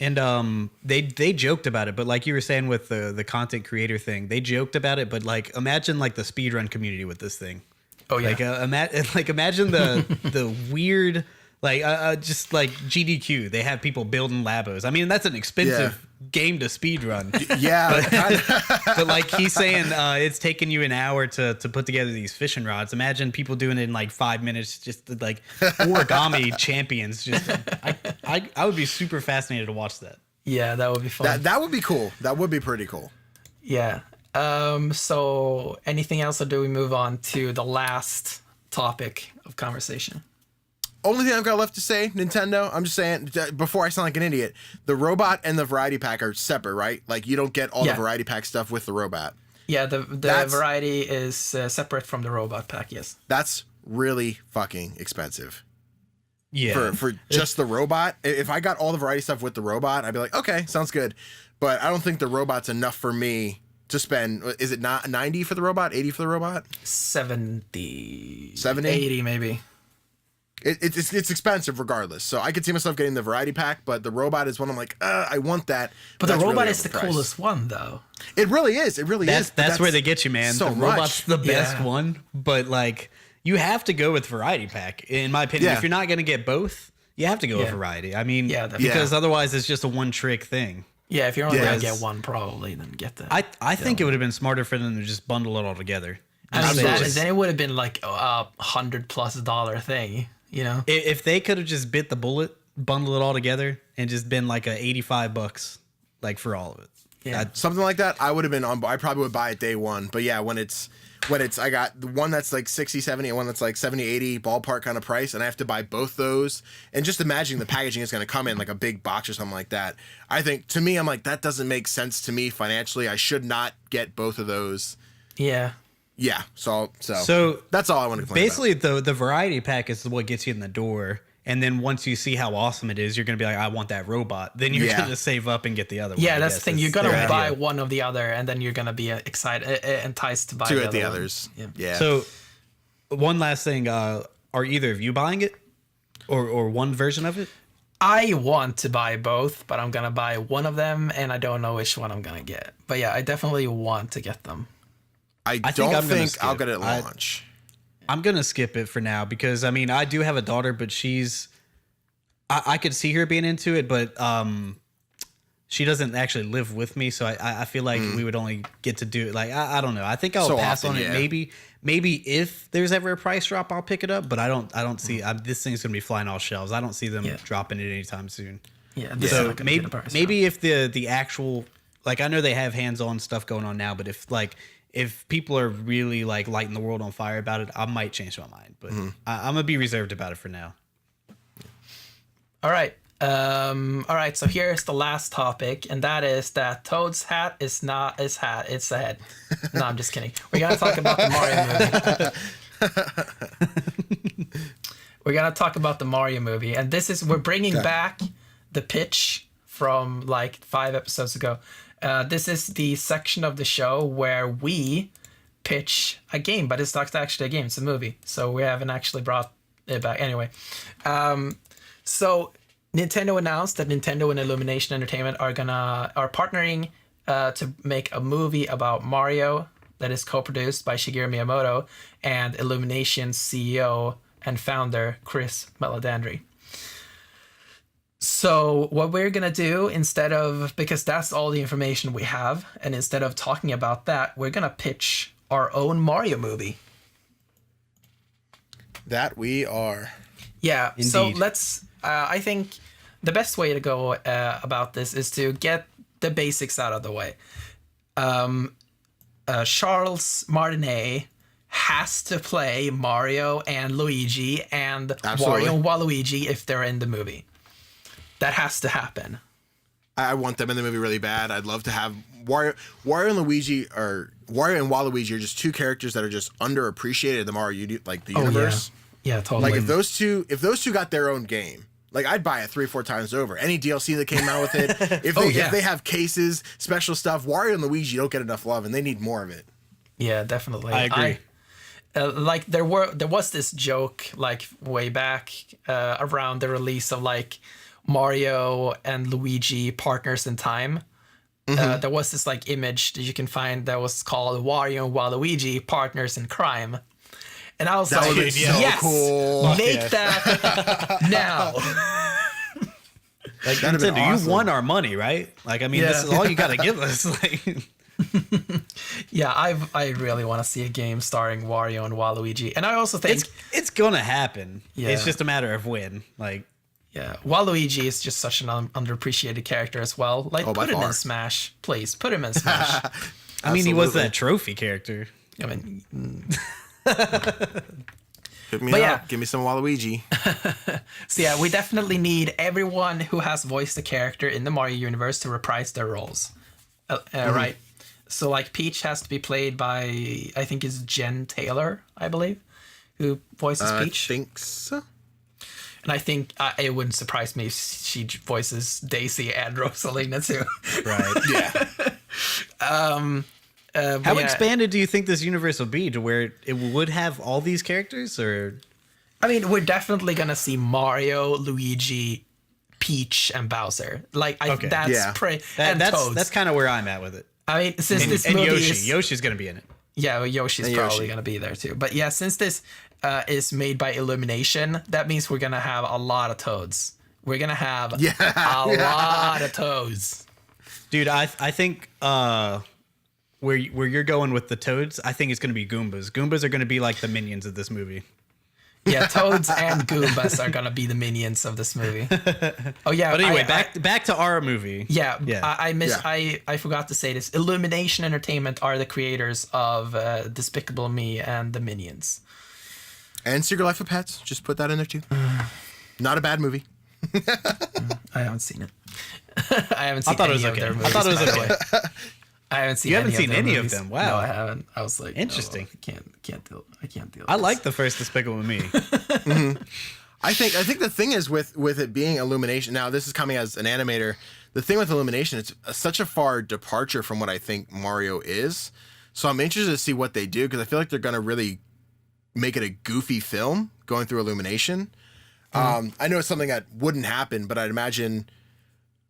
And they joked about it, but like you were saying with the content creator thing, they joked about it, but like imagine like the speedrun community with this thing. Oh yeah. Like imagine the the weird Like just like GDQ, they have people building Labos. I mean, that's an expensive game to speed run. Yeah. But like he's saying, it's taking you an hour to put together these fishing rods. Imagine people doing it in like 5 minutes, just like origami champions. Just I would be super fascinated to watch that. Yeah, that would be fun. That would be cool. That would be pretty cool. Yeah. So anything else, or do we move on to the last topic of conversation? Only thing I've got left to say, Nintendo, I'm just saying, before I sound like an idiot, the robot and the variety pack are separate, right? Like, you don't get all the variety pack stuff with the robot. Yeah, the variety is separate from the robot pack, yes. That's really fucking expensive. Yeah. For just the robot. If I got all the variety stuff with the robot, I'd be like, okay, sounds good. But I don't think the robot's enough for me to spend. Is it not 90 for the robot? 80 for the robot? 70. 70? 80 maybe. It's expensive regardless. So I could see myself getting the variety pack, but the robot is one I'm like, I want that. But the that's robot really is the overpriced. coolest one, though. It really is. It really is. That's where they get you, man. So the robot's much. the best Yeah. one, but like you have to go with variety pack, in my opinion. Yeah. If you're not going to get both, you have to go with variety. I mean, definitely. because otherwise it's just a one trick thing. Yeah, if you're only Yes. going to get one, probably, then get that. I think it would have been smarter for them to just bundle it all together. I mean, Absolutely. then it would have been like a $100+ thing, you know? If they could have just bit the bullet, bundle it all together, and just been like a $85, like for all of it. Yeah. Something like that, I would have been on. I probably would buy it day one. But yeah, when it's I got the one that's like 60, 70, and one that's like 70, 80 ballpark kind of price, and I have to buy both those. And just imagining the packaging is going to come in like a big box or something like that. I think, to me, I'm like, that doesn't make sense to me financially. I should not get both of those. Yeah. Yeah. So that's all I want to complain basically, the variety pack is what gets you in the door. And then once you see how awesome it is, you're going to be like, I want that robot. Then you're going to save up and get the other one. Yeah, I that's guess. the thing. You're That's going their to buy idea. one of the other, and then you're going to be enticed to buy about. the Two at the other one. others. Yeah. Yeah. So, one last thing. Are either of you buying it? Or one version of it? I want to buy both, but I'm going to buy one of them, and I don't know which one I'm going to get. But yeah, I definitely want to get them. I think don't I'm gonna think skip. I'll get it at launch. I'm going to skip it for now because, I mean, I do have a daughter, but she's... I could see her being into it, but she doesn't actually live with me, so I feel like we would only get to do it. Like I don't know. I think I'll So pass often, on it. yeah. Maybe if there's ever a price drop, I'll pick it up. But I don't see this thing's gonna be flying off shelves. I don't see them dropping it anytime soon. Yeah, this is So not gonna get a price maybe if the actual, like, I know they have hands-on stuff going on now, but if people are really like lighting the world on fire about it, I might change my mind. But I'm gonna be reserved about it for now. All right. All right. So here's the last topic, and that is that Toad's hat is not his hat; it's a head. No, I'm just kidding. We're gonna talk about the Mario movie. We're gonna talk about the Mario movie, and we're bringing back the pitch from like 5 episodes ago. This is the section of the show where we pitch a game, but it's not actually a game; it's a movie. So we haven't actually brought it back anyway. So Nintendo announced that Nintendo and Illumination Entertainment are partnering to make a movie about Mario that is co-produced by Shigeru Miyamoto and Illumination's CEO and founder Chris Meledandri. So what we're gonna do, because that's all the information we have, and instead of talking about that, we're gonna pitch our own Mario movie. That we are. Yeah. So Indeed. let's. I think the best way to go about this is to get the basics out of the way. Charles Martinet has to play Mario and Luigi and Absolutely. Wario and Waluigi if they're in the movie. That has to happen. I want them in the movie really bad. I'd love to have Wario and Luigi, or Wario and Waluigi are just two characters that are just underappreciated in the Mario the universe. Yeah, totally. Like if those two got their own game, like I'd buy it 3 or 4 times over. Any DLC that came out with it, if they have cases, special stuff, Wario and Luigi don't get enough love, and they need more of it. Yeah, definitely. I agree. Like there was this joke like way back around the release of like Mario and Luigi Partners in Time. There was this like image that you can find that was called Wario and Waluigi Partners in Crime. And I was That like, would be so yes, cool. make that now. Like, That'd have been Nintendo, awesome. you won our money, right? Like, I mean, this is all you got to give us. Like, Yeah, I really want to see a game starring Wario and Waluigi. And I also think, it's gonna happen. Yeah. It's just a matter of when. Like, yeah, Waluigi is just such an underappreciated character as well. Like, Oh, by put him in far. Smash, please. Put him in Smash. I mean, he was Absolutely. that trophy character. I mean, Hook me But up. yeah. Give me some Waluigi. so yeah, we definitely need everyone who has voiced a character in the Mario universe to reprise their roles. Right? So, like, Peach has to be played by, I think it's Jen Taylor, I believe, who voices Peach. I think so. And I think it wouldn't surprise me if she voices Daisy and Rosalina too. Right. Yeah. But How yeah, expanded do you think this universe will be to where it would have all these characters? Or I mean, we're definitely gonna see Mario, Luigi, Peach, and Bowser. Like, Okay. that's Yeah. and Toads. that's kind of where I'm at with it. I mean, since this And movie Yoshi. is, Yoshi's gonna be in it. yeah, well, Yoshi's And probably Yoshi. gonna be there too. But yeah, since this is made by Illumination, that means we're gonna have a lot of Toads. We're gonna have a lot of Toads. Dude, I think where you're going with the Toads, I think it's gonna be Goombas. Goombas are gonna be like the minions of this movie. Yeah, Toads and Goombas are gonna be the minions of this movie. Oh yeah, But anyway, back to our movie. Yeah, Yeah. I forgot to say this. Illumination Entertainment are the creators of Despicable Me and the Minions. And Secret Life of Pets. Just put that in there too. Not a bad movie. I haven't seen it. I haven't seen I thought it was any okay. of their I movies. those by the okay. way. I haven't seen. You haven't seen their any of movies. them? Wow. No, I haven't. I was like, Interesting. No, I can't deal. With I this. like the first Despicable Me. I think the thing is with it being Illumination. Now this is coming as an animator. The thing with Illumination, it's such a far departure from what I think Mario is. So I'm interested to see what they do because I feel like they're gonna really make it a goofy film going through Illumination. I know it's something that wouldn't happen, but I'd imagine.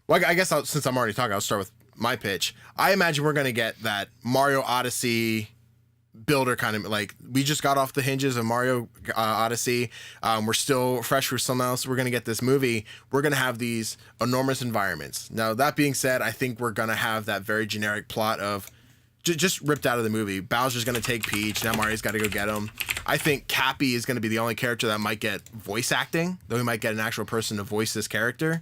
Well, I guess since I'm already talking, I'll start with my pitch. I imagine we're gonna get that Mario Odyssey builder kind of like we just got off the hinges of Mario Odyssey. We're still fresh for something else. We're gonna get this movie. We're gonna have these enormous environments. Now that being said, I think we're gonna have that very generic plot of just ripped out of the movie. Bowser's gonna take Peach. Now Mario's got to go get him. I think Cappy is gonna be the only character that might get voice acting, though we might get an actual person to voice this character.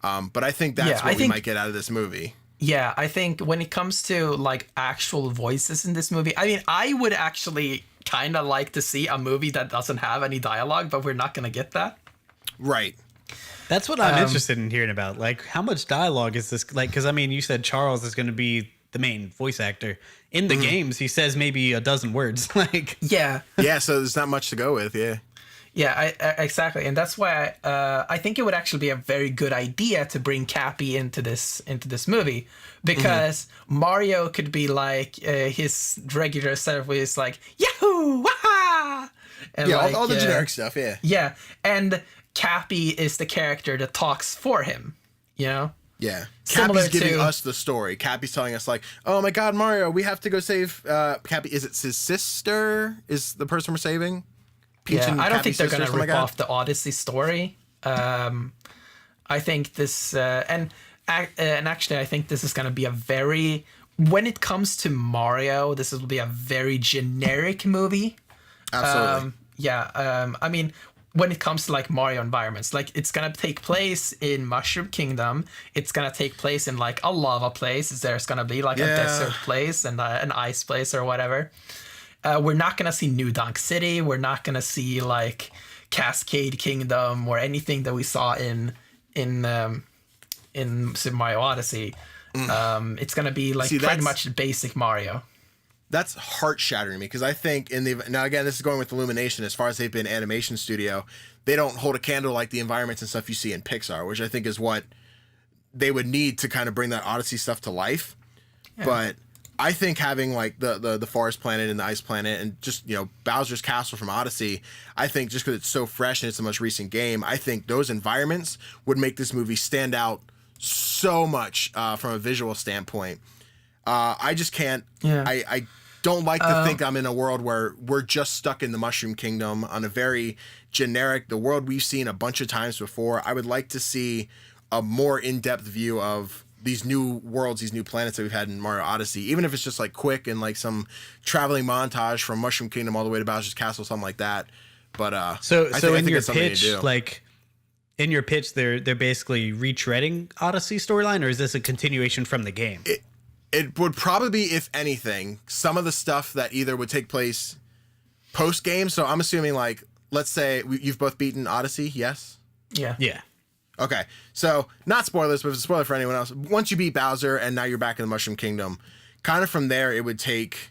But I think that's what we might get out of this movie. Yeah, I think when it comes to like actual voices in this movie, I mean, I would actually kind of like to see a movie that doesn't have any dialogue, but we're not gonna get that. Right. That's what I'm interested in hearing about. Like, how much dialogue is this? Like, because I mean, you said Charles is going to be the main voice actor in the games. He says maybe a dozen words. Like, Yeah. Yeah. So there's not much to go with. Yeah. Yeah, exactly, and that's why I think it would actually be a very good idea to bring Cappy into this movie because Mario could be like his regular setup where it's like Yahoo, waha, and Yeah. like, All the generic stuff. Yeah. Yeah, and Cappy is the character that talks for him. You know. Yeah. Similar Cappy's giving to- us the story. Cappy's telling us like, oh my God, Mario, we have to go save Cappy. Is it his sister? Is the person we're saving? Peach Yeah, and I don't Cappy's think they're sister or gonna something rip like that? off the Odyssey story. I think this, and actually, I think this is gonna be a very, when it comes to Mario, this will be a very generic movie. Absolutely. I mean, when it comes to like Mario environments, like it's gonna take place in Mushroom Kingdom. It's gonna take place in like a lava place. There's gonna be like a desert place and an ice place or whatever. We're not gonna see New Donk City. We're not gonna see like Cascade Kingdom or anything that we saw in Super Mario Odyssey. It's gonna be like pretty much basic Mario. That's heart shattering me because I think now again this is going with Illumination as far as they've been animation studio, they don't hold a candle like the environments and stuff you see in Pixar, which I think is what they would need to kind of bring that Odyssey stuff to life. Yeah. But I think having like the forest planet and the ice planet and just Bowser's castle from Odyssey, I think just because it's so fresh and it's a much recent game, I think those environments would make this movie stand out so much from a visual standpoint. I just can't. Yeah. don't like to think I'm in a world where we're just stuck in the Mushroom Kingdom on a very generic, the world we've seen a bunch of times before. I would like to see a more in-depth view of these new worlds, these new planets that we've had in Mario Odyssey, even if it's just like quick and like some traveling montage from Mushroom Kingdom all the way to Bowser's Castle, something like that. But so in your pitch, like in your pitch, they're basically retreading Odyssey storyline, or is this a continuation from the game? It would probably be, if anything, some of the stuff that either would take place post game. So I'm assuming, like, let's say you've both beaten Odyssey, yes? Yeah. Yeah. Okay, so not spoilers, but it's a spoiler for anyone else. Once you beat Bowser and now you're back in the Mushroom Kingdom, kind of from there, it would take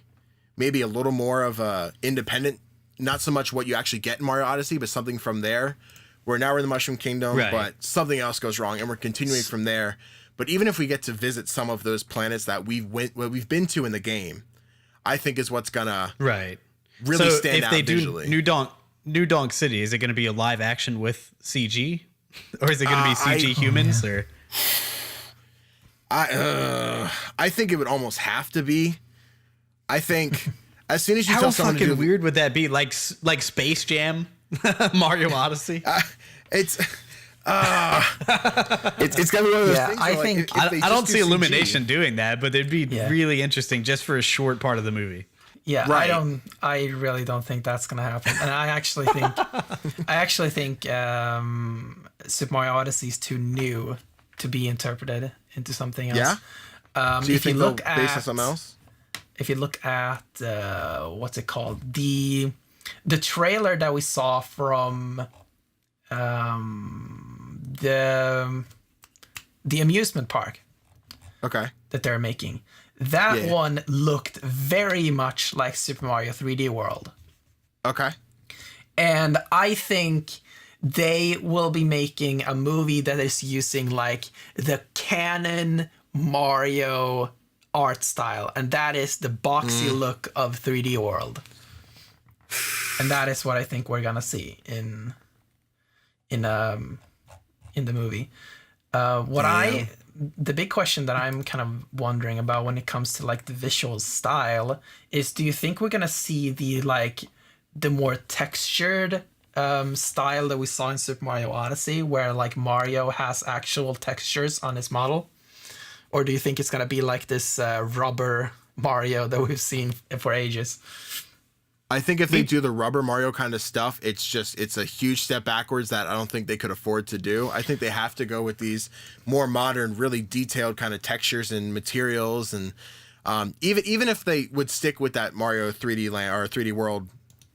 maybe a little more of a independent, not so much what you actually get in Mario Odyssey, but something from there, where now we're in the Mushroom Kingdom, right, but something else goes wrong, and we're continuing from there. But even if we get to visit some of those planets that we've been to in the game, I think is what's gonna really stand out visually. New Donk City, is it going to be a live action with CG? Or is it going to be CG humans? Or I think it would almost have to be. I think as soon as you how tell someone to fucking do, weird would that be? Like Space Jam, Mario Odyssey. It's gonna be one of those things. I think I don't see Illumination doing that, but it'd be really interesting just for a short part of the movie. Yeah, right. I really don't think that's gonna happen, and I actually think Super Mario Odyssey is too new to be interpreted into something else. Yeah. So you think they'll base on something else? If you look at what's it called, the trailer that we saw from the amusement park, okay, that they're making. That one looked very much like Super Mario 3D World. Okay. And I think they will be making a movie that is using like the canon Mario art style, and that is the boxy look of 3D World. And that is what I think we're gonna see in the movie. The big question that I'm kind of wondering about when it comes to like the visual style is, do you think we're gonna see the more textured style that we saw in Super Mario Odyssey, where like Mario has actual textures on his model, or do you think it's gonna be like this rubber Mario that we've seen for ages? I think if they do the rubber Mario kind of stuff, it's a huge step backwards that I don't think they could afford to do. I think they have to go with these more modern, really detailed kind of textures and materials, and even if they would stick with that Mario 3D Land or 3D World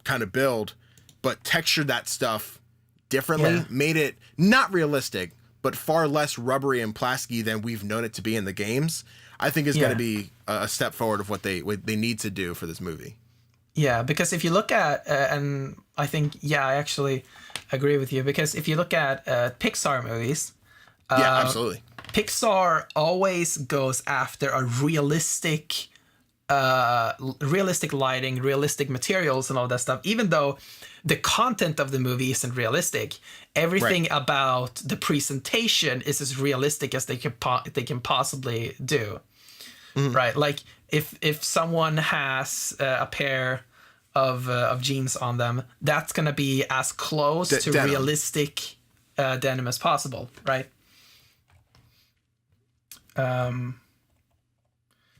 kind of build, but textured that stuff differently, made it not realistic, but far less rubbery and plasticky than we've known it to be in the games, I think is going to be a step forward of what they need to do for this movie. Yeah, because if you look at, and I think, I actually agree with you, because if you look at Pixar movies, absolutely, Pixar always goes after a realistic lighting, realistic materials, and all that stuff. Even though the content of the movie isn't realistic, everything about the presentation is as realistic as they can possibly do. Right? Like if someone has a pair of jeans on them, that's gonna be as close to denim. Realistic denim as possible, right?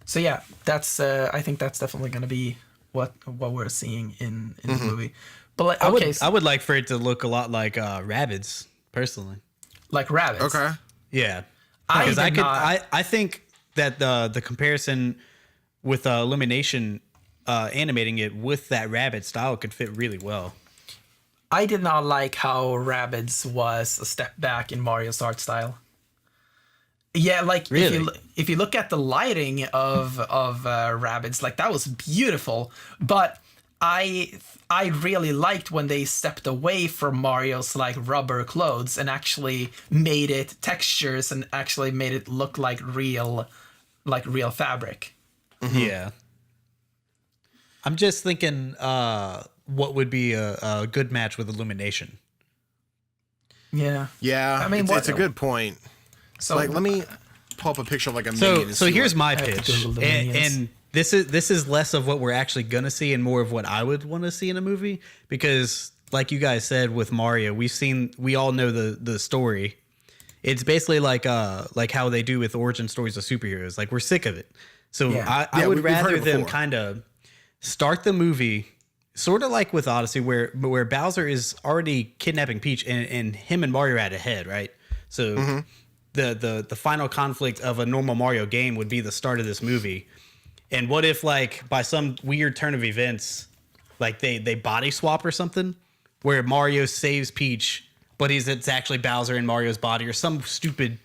So yeah, that's I think that's definitely gonna be what we're seeing in the movie. But I would like for it to look a lot like Rabbids, personally. Like Rabbids. Okay. Yeah. Because I think that the comparison with Illumination animating it with that Rabbids style could fit really well. I did not like how Rabbids was a step back in Mario's art style. Yeah, like really? if you look at the lighting of Rabbids, like that was beautiful, but I really liked when they stepped away from Mario's like rubber clothes and actually made it textures and actually made it look like real fabric. Yeah. I'm just thinking what would be a good match with Illumination. Yeah. I mean, it's a good point. So let me pull up a picture of like a minion. So here's my pitch, and this is less of what we're actually gonna see and more of what I would want to see in a movie, because like you guys said with Mario, we all know the story. It's basically like how they do with origin stories of superheroes. Like, we're sick of it. So I would rather them kind of start the movie sort of like with Odyssey, where Bowser is already kidnapping Peach and him and Mario are at a head, right? So the final conflict of a normal Mario game would be the start of this movie. And what if, like, by some weird turn of events, like they body swap or something, where Mario saves Peach, but it's actually Bowser in Mario's body, or some stupid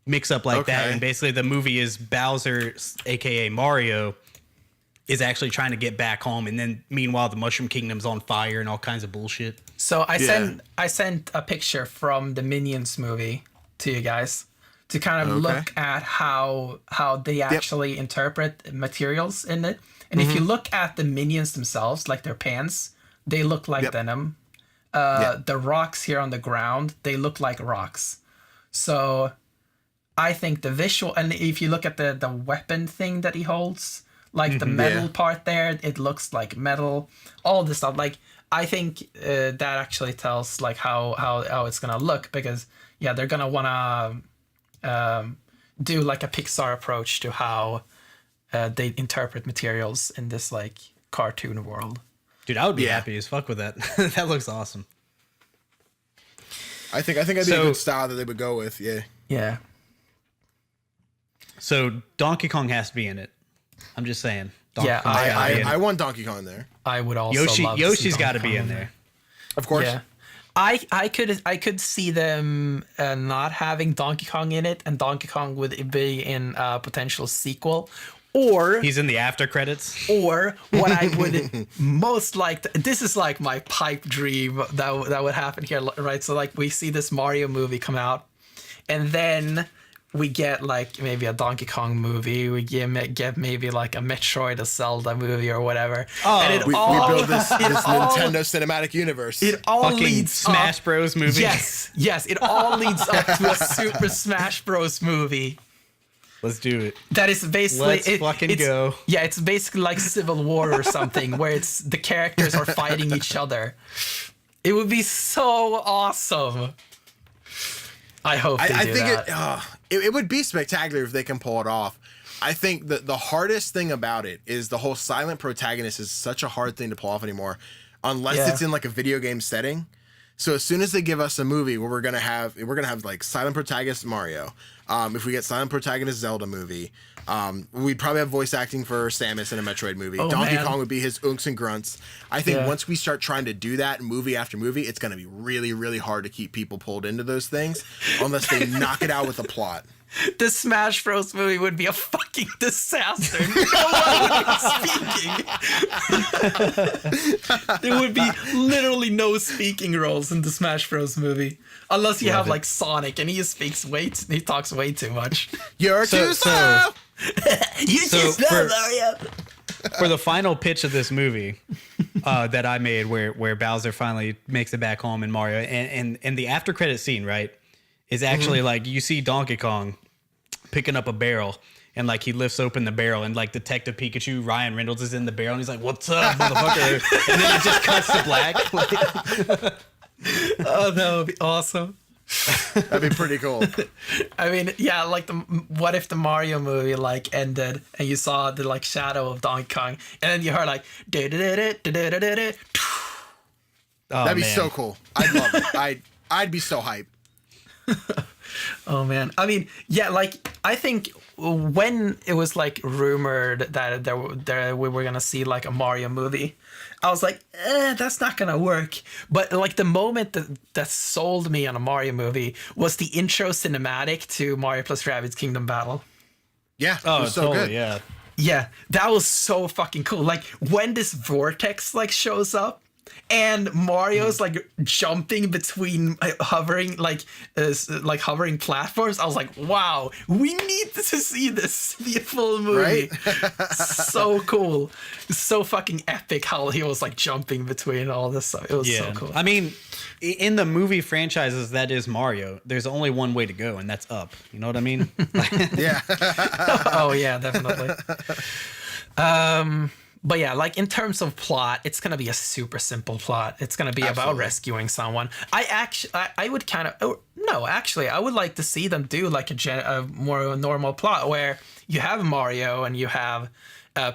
mix up like that. And basically the movie is Bowser, aka Mario, is actually trying to get back home, and then meanwhile the Mushroom Kingdom's on fire and all kinds of bullshit. So I sent a picture from the Minions movie to you guys to kind of look at how they actually interpret materials in it. And if you look at the Minions themselves, like their pants, they look like denim. The rocks here on the ground, they look like rocks. So I think the visual, and if you look at the weapon thing that he holds, like the metal part there, it looks like metal. All this stuff, like, I think that actually tells like how it's gonna look, because they're gonna wanna do like a Pixar approach to how they interpret materials in this like cartoon world. Dude, I would be happy as fuck with that. That looks awesome. I think that'd be a good style that they would go with. Yeah. So Donkey Kong has to be in it. I'm just saying. I want Donkey Kong there. I would also love Yoshi's got to be in there. Of course. Yeah. I could see them not having Donkey Kong in it, and Donkey Kong would be in a potential sequel, or he's in the after credits. Or what I would most like this is like my pipe dream that would happen here, right? So like we see this Mario movie come out, and then we get like maybe a Donkey Kong movie. We get maybe like a Metroid, a Zelda movie, or whatever. Oh, and we build this Nintendo cinematic universe. It all fucking leads Smash Bros. Movie. Yes. It all leads up to a Super Smash Bros. Movie. Let's do it. That is basically go. Yeah, it's basically like Civil War or something, where it's the characters are fighting each other. It would be so awesome. I hope they do that. It would be spectacular if they can pull it off. I think that the hardest thing about it is the whole silent protagonist is such a hard thing to pull off anymore, unless it's in like a video game setting. So as soon as they give us a movie where we're gonna have like silent protagonist Mario, if we get silent protagonist Zelda movie, we'd probably have voice acting for Samus in a Metroid movie. Donkey Kong would be his unks and grunts. I think once we start trying to do that movie after movie, it's gonna be really, really hard to keep people pulled into those things unless they knock it out with a plot. The Smash Bros. Movie would be a fucking disaster. No one would be speaking. There would be literally no speaking roles in the Smash Bros. Movie, unless you have like Sonic, and he talks way too much. You're too slow. You too slow, Mario. For the final pitch of this movie that I made, where Bowser finally makes it back home and Mario, and the after credit scene, right, is actually like you see Donkey Kong picking up a barrel, and like he lifts open the barrel, and like Detective Pikachu, Ryan Reynolds, is in the barrel, and he's like, "What's up, motherfucker?" And then it just cuts to black. Oh, that would be awesome. That'd be pretty cool. I mean, yeah, like what if the Mario movie like ended and you saw the like shadow of Donkey Kong, and then you heard like that'd be so cool. I'd love it. I'd be so hyped. Oh man, I mean, yeah, like I think when it was like rumored that we were gonna see like a Mario movie, I was like, that's not gonna work. But like the moment that sold me on a Mario movie was the intro cinematic to Mario plus Rabbids Kingdom Battle. Yeah, it was so totally, good. Yeah, that was so fucking cool. Like when this vortex like shows up, and Mario's like jumping between hovering hovering platforms. I was like, wow, we need to see this be a full movie. Right? So cool. So fucking epic how he was like jumping between all this stuff. It was so cool. I mean, in the movie franchises that is Mario, there's only one way to go, and that's up. You know what I mean? Yeah. Oh yeah, definitely. But yeah, like in terms of plot, it's gonna be a super simple plot. It's gonna be about Absolutely. rescuing someone. I would kind of no, actually, I would like to see them do like a more normal plot where you have Mario and you have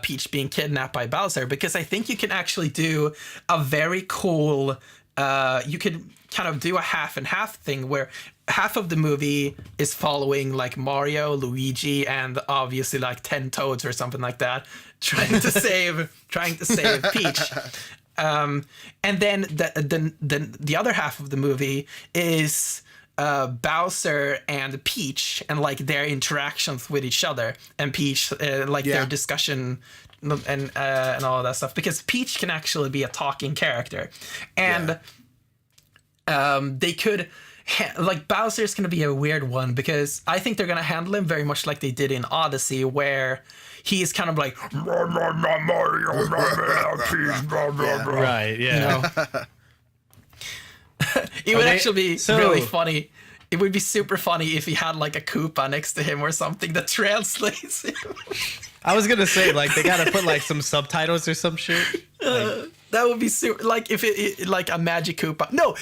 Peach being kidnapped by Bowser, because I think you can actually do a very cool. You could kind of do a half and half thing where half of the movie is following like Mario, Luigi, and obviously like 10 Toads or something like that, trying to save Peach. And then the other half of the movie is Bowser and Peach and like their interactions with each other, and Peach their discussion and all of that stuff, because Peach can actually be a talking character, and they could like Bowser's gonna be a weird one, because I think they're gonna handle him very much like they did in Odyssey, where he's kind of like Mario, Right, yeah. you know. It would actually be really funny. It would be super funny if he had like a Koopa next to him or something that translates him. I was gonna say, like, they gotta put like some subtitles or some shit. Like, That would be super, like if it like a magic Koopa. No.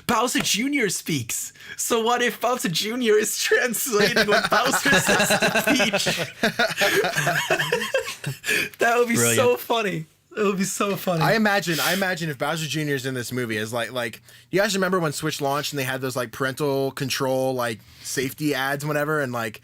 Bowser Jr. speaks. So what if Bowser Jr. is translating what Bowser says to Peach? That would be so funny. It would be so funny. I imagine if Bowser Jr. is in this movie as like you guys remember when Switch launched and they had those like parental control like safety ads and whatever, and like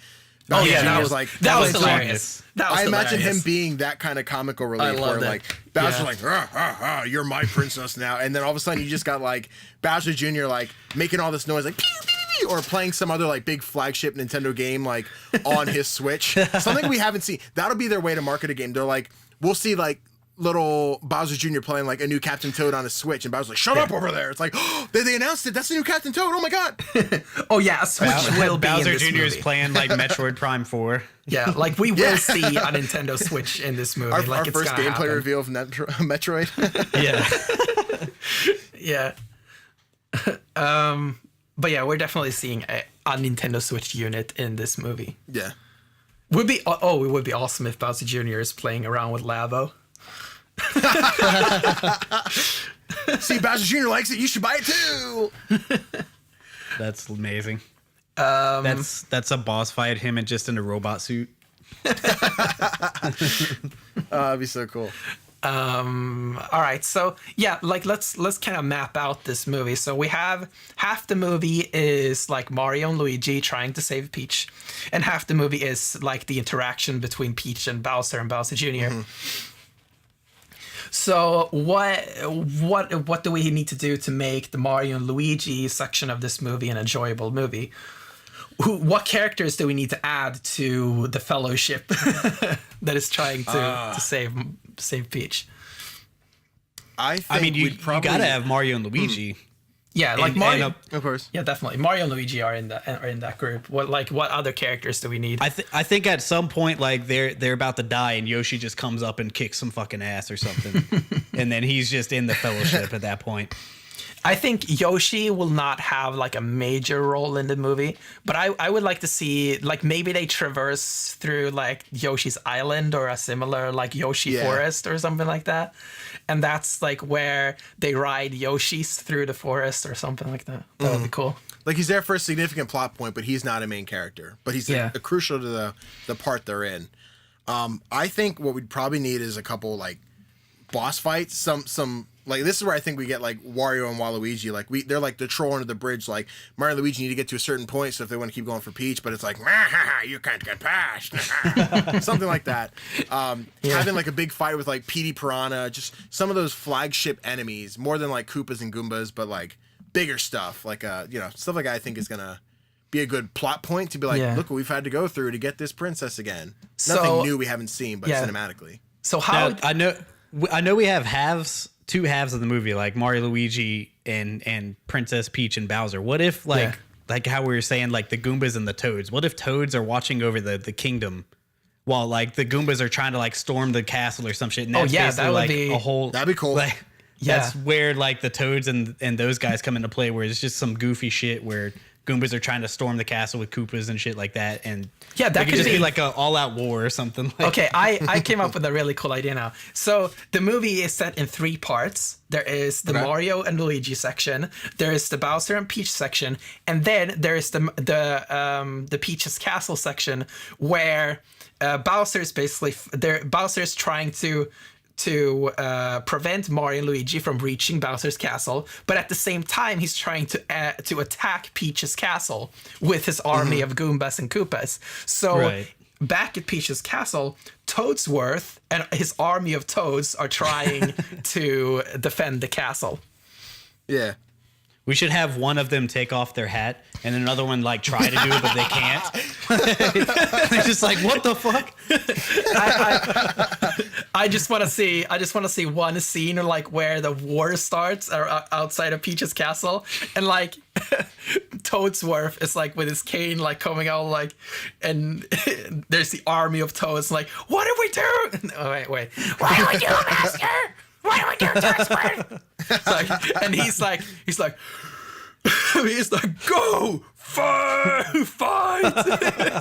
Bowser Jr. was like that was like, hilarious. I imagine him being that kind of comical relief where that. like Bowser's like, you're my princess now, and then all of a sudden you just got like Bowser Jr. like making all this noise like pew, pew, pew, or playing some other like big flagship Nintendo game like on his Switch. Something we haven't seen. That'll be their way to market a game. They're like, we'll see like little Bowser Jr. playing like a new Captain Toad on a Switch, and Bowser's like, shut up over there. It's like, oh, they announced it. That's the new Captain Toad. Oh my god. Oh yeah, a Switch will be Bowser in this Jr. is movie. playing like Metroid Prime 4. Yeah, like we will see a Nintendo Switch in this movie. Our like it's first gonna gameplay happen. reveal of Metroid. Yeah. Yeah. But yeah, we're definitely seeing a Nintendo Switch unit in this movie. Yeah. It would be awesome if Bowser Jr. is playing around with Labo. See, Bowser Jr. likes it. You should buy it too. That's amazing. That's a boss fight, him and just in a robot suit. That'd be so cool. All right, so yeah, like let's kind of map out this movie. So we have half the movie is like Mario and Luigi trying to save Peach, and half the movie is like the interaction between Peach and Bowser Jr. Mm-hmm. So what do we need to do to make the Mario and Luigi section of this movie an enjoyable movie? What characters do we need to add to the fellowship that is trying to save Peach? I mean, you gotta have Mario and Luigi. Yeah, like Mario, of course. Yeah, definitely. Mario and Luigi are in that group. What other characters do we need? I think at some point like they're about to die and Yoshi just comes up and kicks some fucking ass or something, and then he's just in the fellowship at that point. I think Yoshi will not have like a major role in the movie, but I would like to see like maybe they traverse through like Yoshi's Island or a similar like Yoshi Forest or something like that. And that's like where they ride Yoshis through the forest or something like that. That would be cool. Like he's there for a significant plot point, but he's not a main character. But he's a crucial to the part they're in. I think what we'd probably need is a couple like boss fights. Some like this is where I think we get like Wario and Waluigi. Like they're trolling under the bridge. Like Mario and Luigi need to get to a certain point, so if they want to keep going for Peach, but it's like you can't get past something like that. Having like a big fight with like Petey Piranha, just some of those flagship enemies, more than like Koopas and Goombas, but like bigger stuff, like stuff like that. I think is gonna be a good plot point to be like, look what we've had to go through to get this princess again. Nothing new we haven't seen, but cinematically. So how now, I know we have two halves of the movie, like Mario, Luigi, and Princess Peach and Bowser. What if like how we were saying, like the Goombas and the Toads? What if Toads are watching over the kingdom while like the Goombas are trying to like storm the castle or some shit? And that's that would like be a whole. That'd be cool. Like, that's where like the Toads and those guys come into play, where it's just some goofy shit where Goombas are trying to storm the castle with Koopas and shit like that, and Yeah, that it could could just be be like an all-out war or something. Like, Okay, I came up with a really cool idea now. So the movie is set in 3 parts. There is the Mario and Luigi section. There is the Bowser and Peach section, and then there is the Peach's Castle section, where Bowser's basically Bowser's trying to prevent Mario and Luigi from reaching Bowser's castle, but at the same time he's trying to attack Peach's castle with his army of Goombas and Koopas. So back at Peach's castle, Toadsworth and his army of Toads are trying to defend the castle. Yeah. we should have one of them take off their hat and another one like try to do it, but they can't. They're just like, what the fuck? I just want to see one scene like where the war starts outside of Peach's castle, and like Toadsworth is like with his cane like coming out like, and there's the army of Toads like, what do we do? Oh, wait, what do we do, master? What do we do, Toadsworth? And he's like, go fight,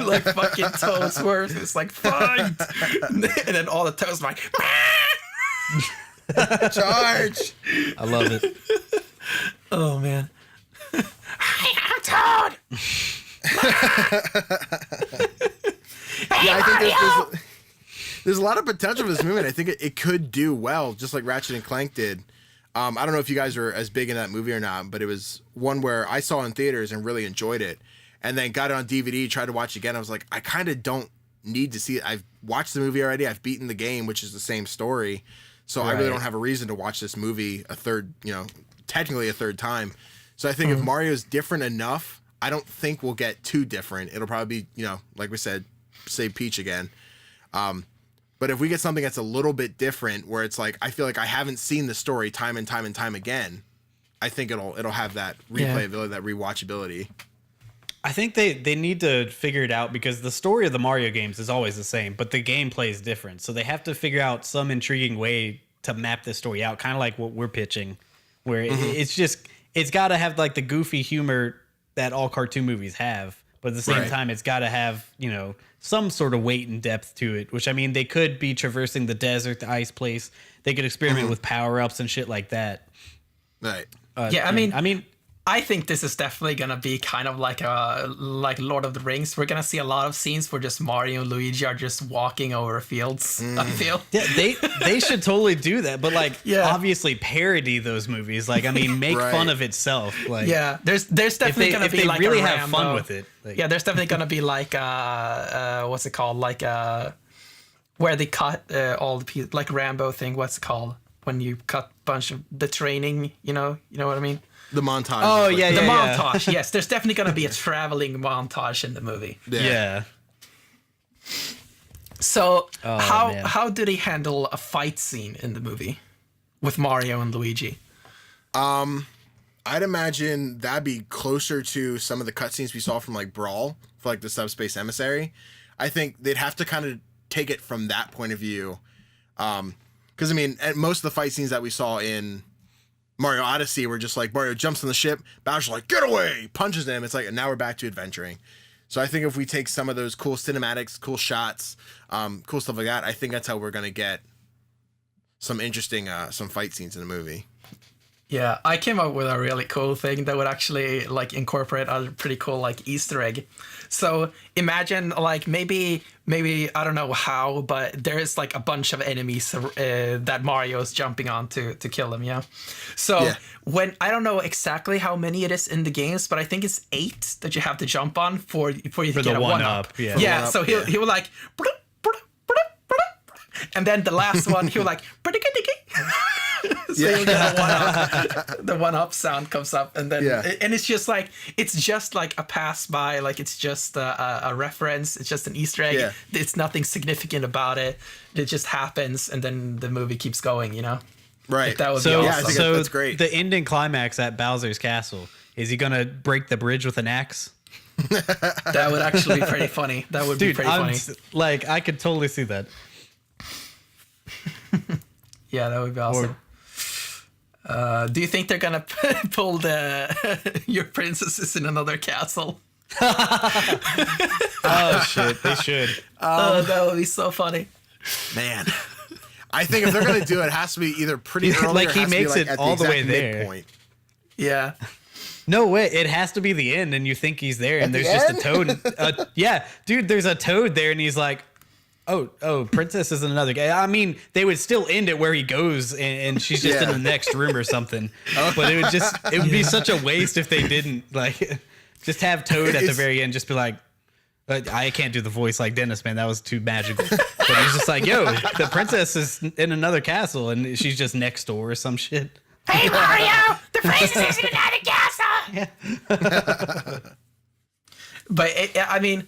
like fucking Toadsworth. It's like fight, and then all the Toads are like, charge. I love it. oh man. Hi, I'm Toad. Yeah, I think there's a lot of potential for this movie, and I think it could do well, just like Ratchet and Clank did. I don't know if you guys were as big in that movie or not, but it was one where I saw in theaters and really enjoyed it, and then got it on DVD, tried to watch it again. I was like, I kind of don't need to see it. I've watched the movie already. I've beaten the game, which is the same story. So I really don't have a reason to watch this movie technically a third time. So I think if Mario's different enough, I don't think we'll get too different. It'll probably be, like we said, say Peach again. But if we get something that's a little bit different, where it's like, I feel like I haven't seen the story time and time and time again, I think it'll have that replayability, that rewatchability. I think they need to figure it out, because the story of the Mario games is always the same, but the gameplay is different. So they have to figure out some intriguing way to map this story out, kind of like what we're pitching, where it's got to have like the goofy humor that all cartoon movies have, but at the same time, it's got to have, some sort of weight and depth to it, which, I mean, they could be traversing the desert, the ice place. They could experiment with power-ups and shit like that. Right. I think this is definitely gonna be kind of like Lord of the Rings. We're gonna see a lot of scenes where just Mario and Luigi are just walking over fields. I feel. Yeah, they should totally do that, but obviously parody those movies. Like, I mean, make fun of itself. Like, yeah, there's definitely gonna be like really a have Rambo. fun with it. Like, yeah, there's definitely gonna be like what's it called? Like where they cut all the pieces, like Rambo thing. What's it called when you cut a bunch of the training? You know what I mean? The montage. Oh, yeah, the montage. Yes, there's definitely going to be a traveling montage in the movie. Yeah. So how do they handle a fight scene in the movie with Mario and Luigi? I'd imagine that'd be closer to some of the cutscenes we saw from like Brawl for like the Subspace Emissary. I think they'd have to kind of take it from that point of view. Because I mean, at most of the fight scenes that we saw in Mario Odyssey were just like Mario jumps on the ship, Bowser's like, get away, punches him. It's like, now we're back to adventuring. So I think if we take some of those cool cinematics, cool shots, cool stuff like that, I think that's how we're going to get some interesting, some fight scenes in the movie. Yeah, I came up with a really cool thing that would actually like incorporate a pretty cool like Easter egg. So imagine like maybe I don't know how, but there is like a bunch of enemies that Mario is jumping on to kill them. Yeah. So when I don't know exactly how many it is in the games, but I think it's 8 that you have to jump on for you to get a one up. Yeah. Yeah. So he will like, and then the last one he will like. So you'll get the one up sound comes up, and then and it's just like a pass by, like it's just a reference, it's just an Easter egg. It's nothing significant about it. It just happens, and then the movie keeps going. Right. That would be awesome. I think that's great. The ending climax at Bowser's castle, is he gonna break the bridge with an axe? That would actually be pretty funny. That would be pretty funny. Like, I could totally see that. Yeah, that would be awesome. Do you think they're gonna pull the your princesses in another castle? Oh shit, they should. That would be so funny. Man, I think if they're gonna do it, it has to be either pretty early, Like, or he has to be, makes like, it at all the way exact there. midpoint. Yeah. No way, it has to be the end, and you think he's there, and At there's the just end? a toad. Yeah, dude, there's a toad there, and he's like, "Oh, princess is another guy." I mean, they would still end it where he goes, and she's just in Yeah. the next room or something. But it would be such a waste if they didn't like just have Toad at the It's- very end, just be like. I can't do the voice like Dennis, man. That was too magical. But he's just like, yo, the princess is in another castle, and she's just next door or some shit. Hey Mario, the princess is in another castle. But I mean,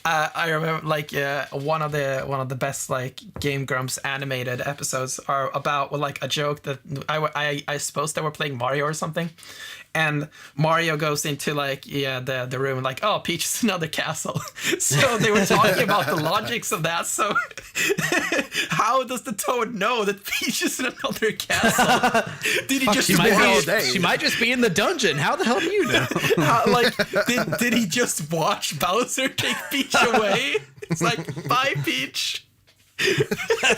I remember like one of the best like Game Grumps animated episodes are about like a joke that I suppose they were playing Mario or something, and Mario goes into like the room like, oh, Peach is another castle. So they were talking about the logics of that. So how does the Toad know that Peach is in another castle? Did he just She might watch? be- day. she might just be in the dungeon. How the hell do you know? Like, did he just watch Bowser take Peach away? It's like, bye, Peach.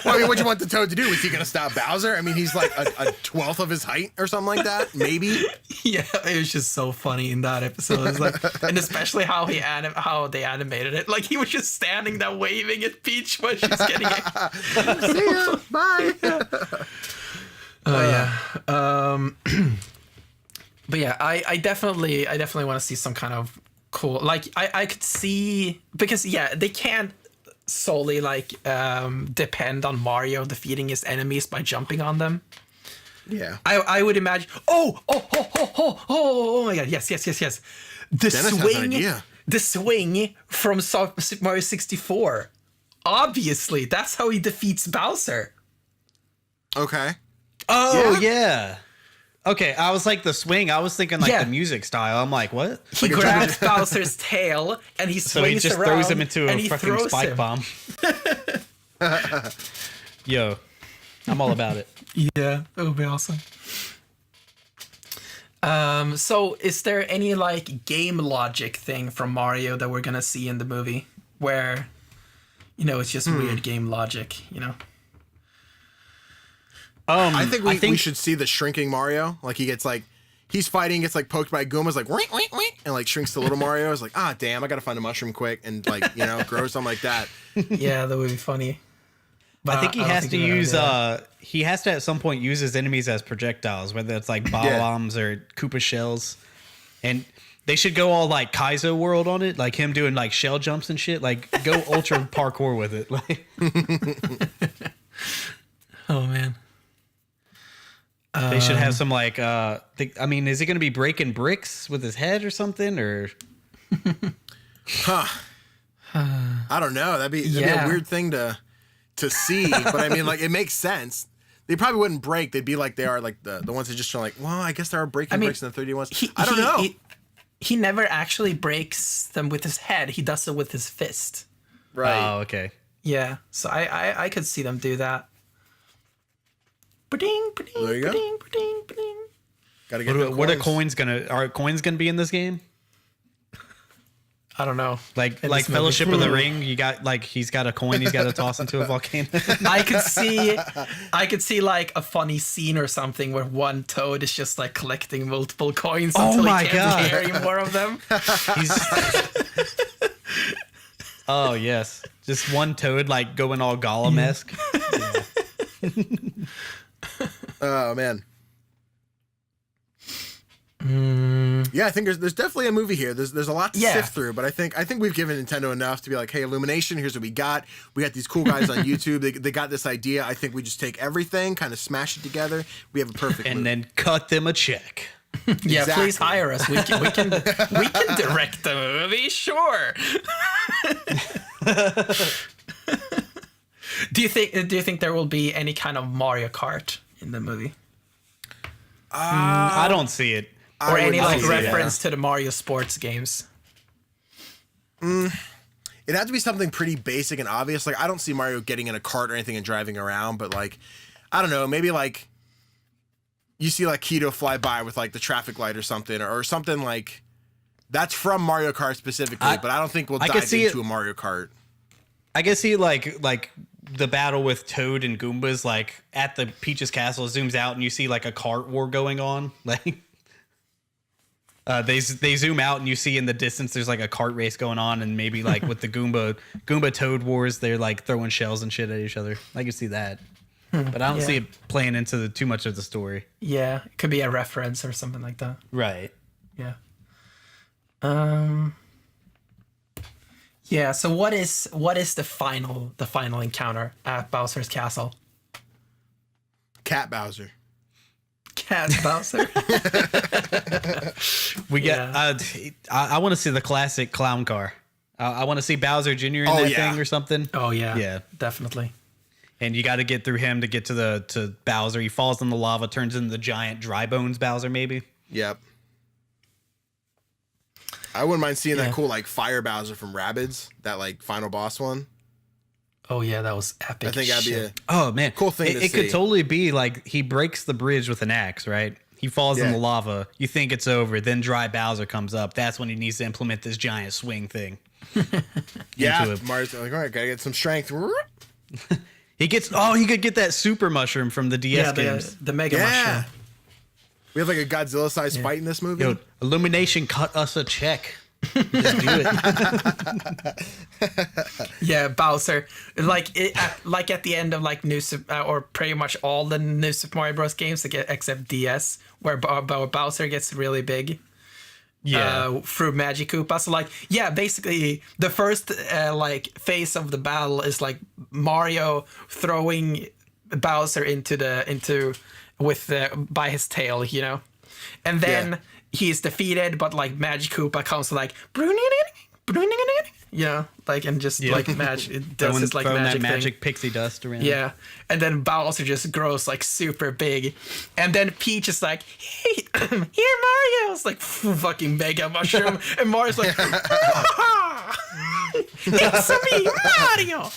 Well, I mean, what do you want the Toad to do? Is he gonna stop Bowser? I mean, he's like a 12th of his height or something like that, maybe. Yeah, it was just so funny in that episode. It's like, and especially how they animated it. Like, he was just standing there waving at Peach when she's getting it. See ya, bye. Oh yeah. But yeah, I definitely want to see some kind of cool. Like, I could see, because yeah, they can't solely like depend on Mario defeating his enemies by jumping on them. Yeah. I would imagine. Oh my god! Yes. The Dennis has an swing. idea. The swing from Super Mario 64. Obviously, that's how he defeats Bowser. Okay. Oh yeah. Okay, I was like the swing. I was thinking like Yeah. the music style. I'm like, what? He grabs Bowser's tail and he swings So he just around throws him into and a he fucking throws spike him. bomb. Yo, I'm all about it. Yeah, that would be awesome. So is there any like game logic thing from Mario that we're gonna see in the movie where, you know, it's just weird game logic, you know? I think we should see the shrinking Mario. Like, he gets like, he's fighting, gets like poked by Goombas, like wink, wink, wink, and like shrinks to little Mario. Is like, ah, damn, I gotta find a mushroom quick, and like, you know, grow something like that. Yeah, that would be funny. But I think he don't has think to we're gonna use do that. he has to at some point use his enemies as projectiles, whether it's like bombs or Koopa shells. And they should go all like Kaizo world on it, like him doing like shell jumps and shit. Like, go ultra parkour with it. Like, Oh man. they should have some like I mean, is he gonna be breaking bricks with his head or something? Or I don't know. That'd be Yeah. a weird thing to see. But I mean, like, it makes sense. They probably wouldn't break. They'd be like they are like the ones that just are like, well, I guess there are breaking bricks in the 3D ones. I don't know. He never actually breaks them with his head. He does it with his fist. Right. oh, okay. Yeah, so I could see them do that. Ba-ding, ba-ding, There you go. ba-ding, ba-ding, ba-ding. Gotta get What are coins gonna? Are coins gonna be in this game? I don't know. Like In this movie. Fellowship of the Ring, you got like he's got a coin he's got to toss into a volcano. I could see like a funny scene or something where one Toad is just like collecting multiple coins Oh until my he can't God. carry more of them. Oh yes, just one Toad like going all Gollum-esque. Oh man. Yeah, I think there's definitely a movie here. There's a lot to sift through, but I think we've given Nintendo enough to be like, hey, Illumination, here's what we got. We got these cool guys on YouTube. They got this idea. I think we just take everything, kind of smash it together. We have a perfect And movie. then cut them a check. Yeah, Exactly. please hire us. We can direct the movie, sure. Do you think there will be any kind of Mario Kart in the movie? I don't see it. Or any like wouldn't see that. reference to the Mario sports games? It'd have to be something pretty basic and obvious. Like, I don't see Mario getting in a cart or anything and driving around, but like, I don't know, maybe like you see like Keto fly by with like the traffic light or something, or something like that's from Mario Kart specifically. But I don't think we'll dive into a Mario Kart. I can see like the battle with Toad and Goombas, like at the Peach's castle, zooms out and you see like a cart war going on. Like they zoom out and you see in the distance there's like a kart race going on, and maybe like with the Goomba Toad wars, they're like throwing shells and shit at each other. I can see that. But I don't see it playing into too much of the story. Yeah, it could be a reference or something like that. Right. Yeah. Yeah. So what is the final encounter at Bowser's castle? Cat Bowser. Cat Bowser. We get. I want to see the classic clown car. I want to see Bowser Jr. in that thing or something. Oh yeah. Yeah. Definitely. And you got to get through him to get to Bowser. He falls in the lava, turns into the giant dry bones Bowser, maybe. Yep. I wouldn't mind seeing that cool like Fire Bowser from Rabbids, that like final boss one. Oh yeah, that was epic. I think that'd be man, cool thing to see. It could totally be like he breaks the bridge with an axe, right? He falls in the lava. You think it's over. Then dry Bowser comes up. That's when he needs to implement this giant swing thing. Mario's like, all right, gotta get some strength. He could get that super mushroom from the DS games. The Mega Mushroom. We have like a Godzilla-sized fight in this movie. Yo, Illumination cut us a check. Just do it. Yeah, Bowser. Like at the end of like or pretty much all the new Super Mario Bros. Games except DS, where Bowser gets really big. Yeah, through Magic Koopa. So like, basically the first like phase of the battle is like Mario throwing Bowser by his tail, you know, and then he's defeated. But like Magic Koopa comes to like, like and just like magic. It does this like magic pixie dust around. Yeah, and then Bowser just grows like super big, and then Peach is like, "Hey, here, Mario!" It's like fucking mega mushroom, and Mario's like, "It's me, Mario!"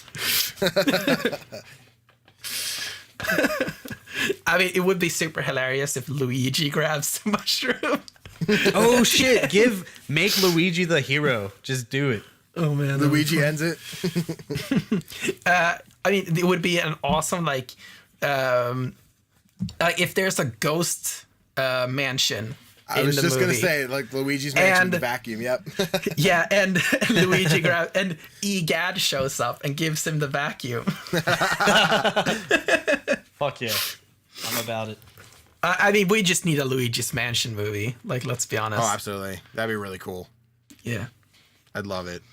I mean, it would be super hilarious if Luigi grabs the mushroom. Oh shit! Make Luigi the hero. Just do it. Oh man, Luigi ends it. I mean, it would be an awesome like if there's a ghost mansion. I was just gonna say like Luigi's mansion in the vacuum. Yep. Yeah, and Luigi and Egad shows up and gives him the vacuum. Fuck yeah, I'm about it. I mean, we just need a Luigi's Mansion movie. Like, let's be honest. Oh, absolutely. That'd be really cool. Yeah. I'd love it.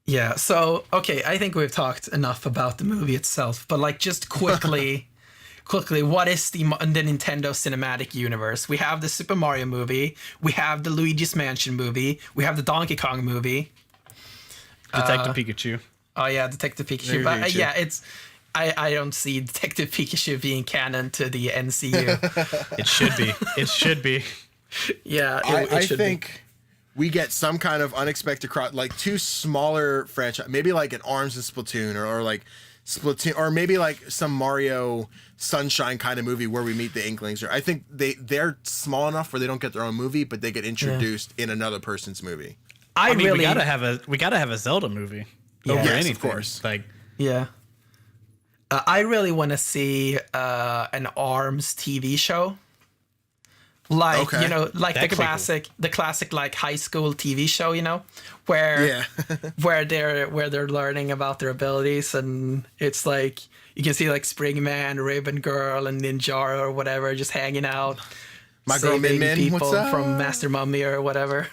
Yeah. So, okay, I think we've talked enough about the movie itself, but like just quickly, what is the Nintendo Cinematic Universe? We have the Super Mario movie. We have the Luigi's Mansion movie. We have the Donkey Kong movie. Detective Pikachu. Oh yeah, Detective Pikachu. But it's... I don't see Detective Pikachu being canon to the NCU. It should be. It should be. Yeah, I think we get some kind of unexpected like two smaller franchise, maybe like an Arms and Splatoon, or like Splatoon, or maybe like some Mario Sunshine kind of movie where we meet the Inklings. Or I think they're small enough where they don't get their own movie, but they get introduced in another person's movie. I mean, we gotta have a Zelda movie over anything. Of course. Like, yeah. I really want to see an Arms TV show, like you know, like the classic like high school TV show, you know, where where they're learning about their abilities, and it's like you can see like Springman, Ribbon Girl, and Ninjara or whatever just hanging out, my girl Min Min, people what's up? From Master Mummy or whatever.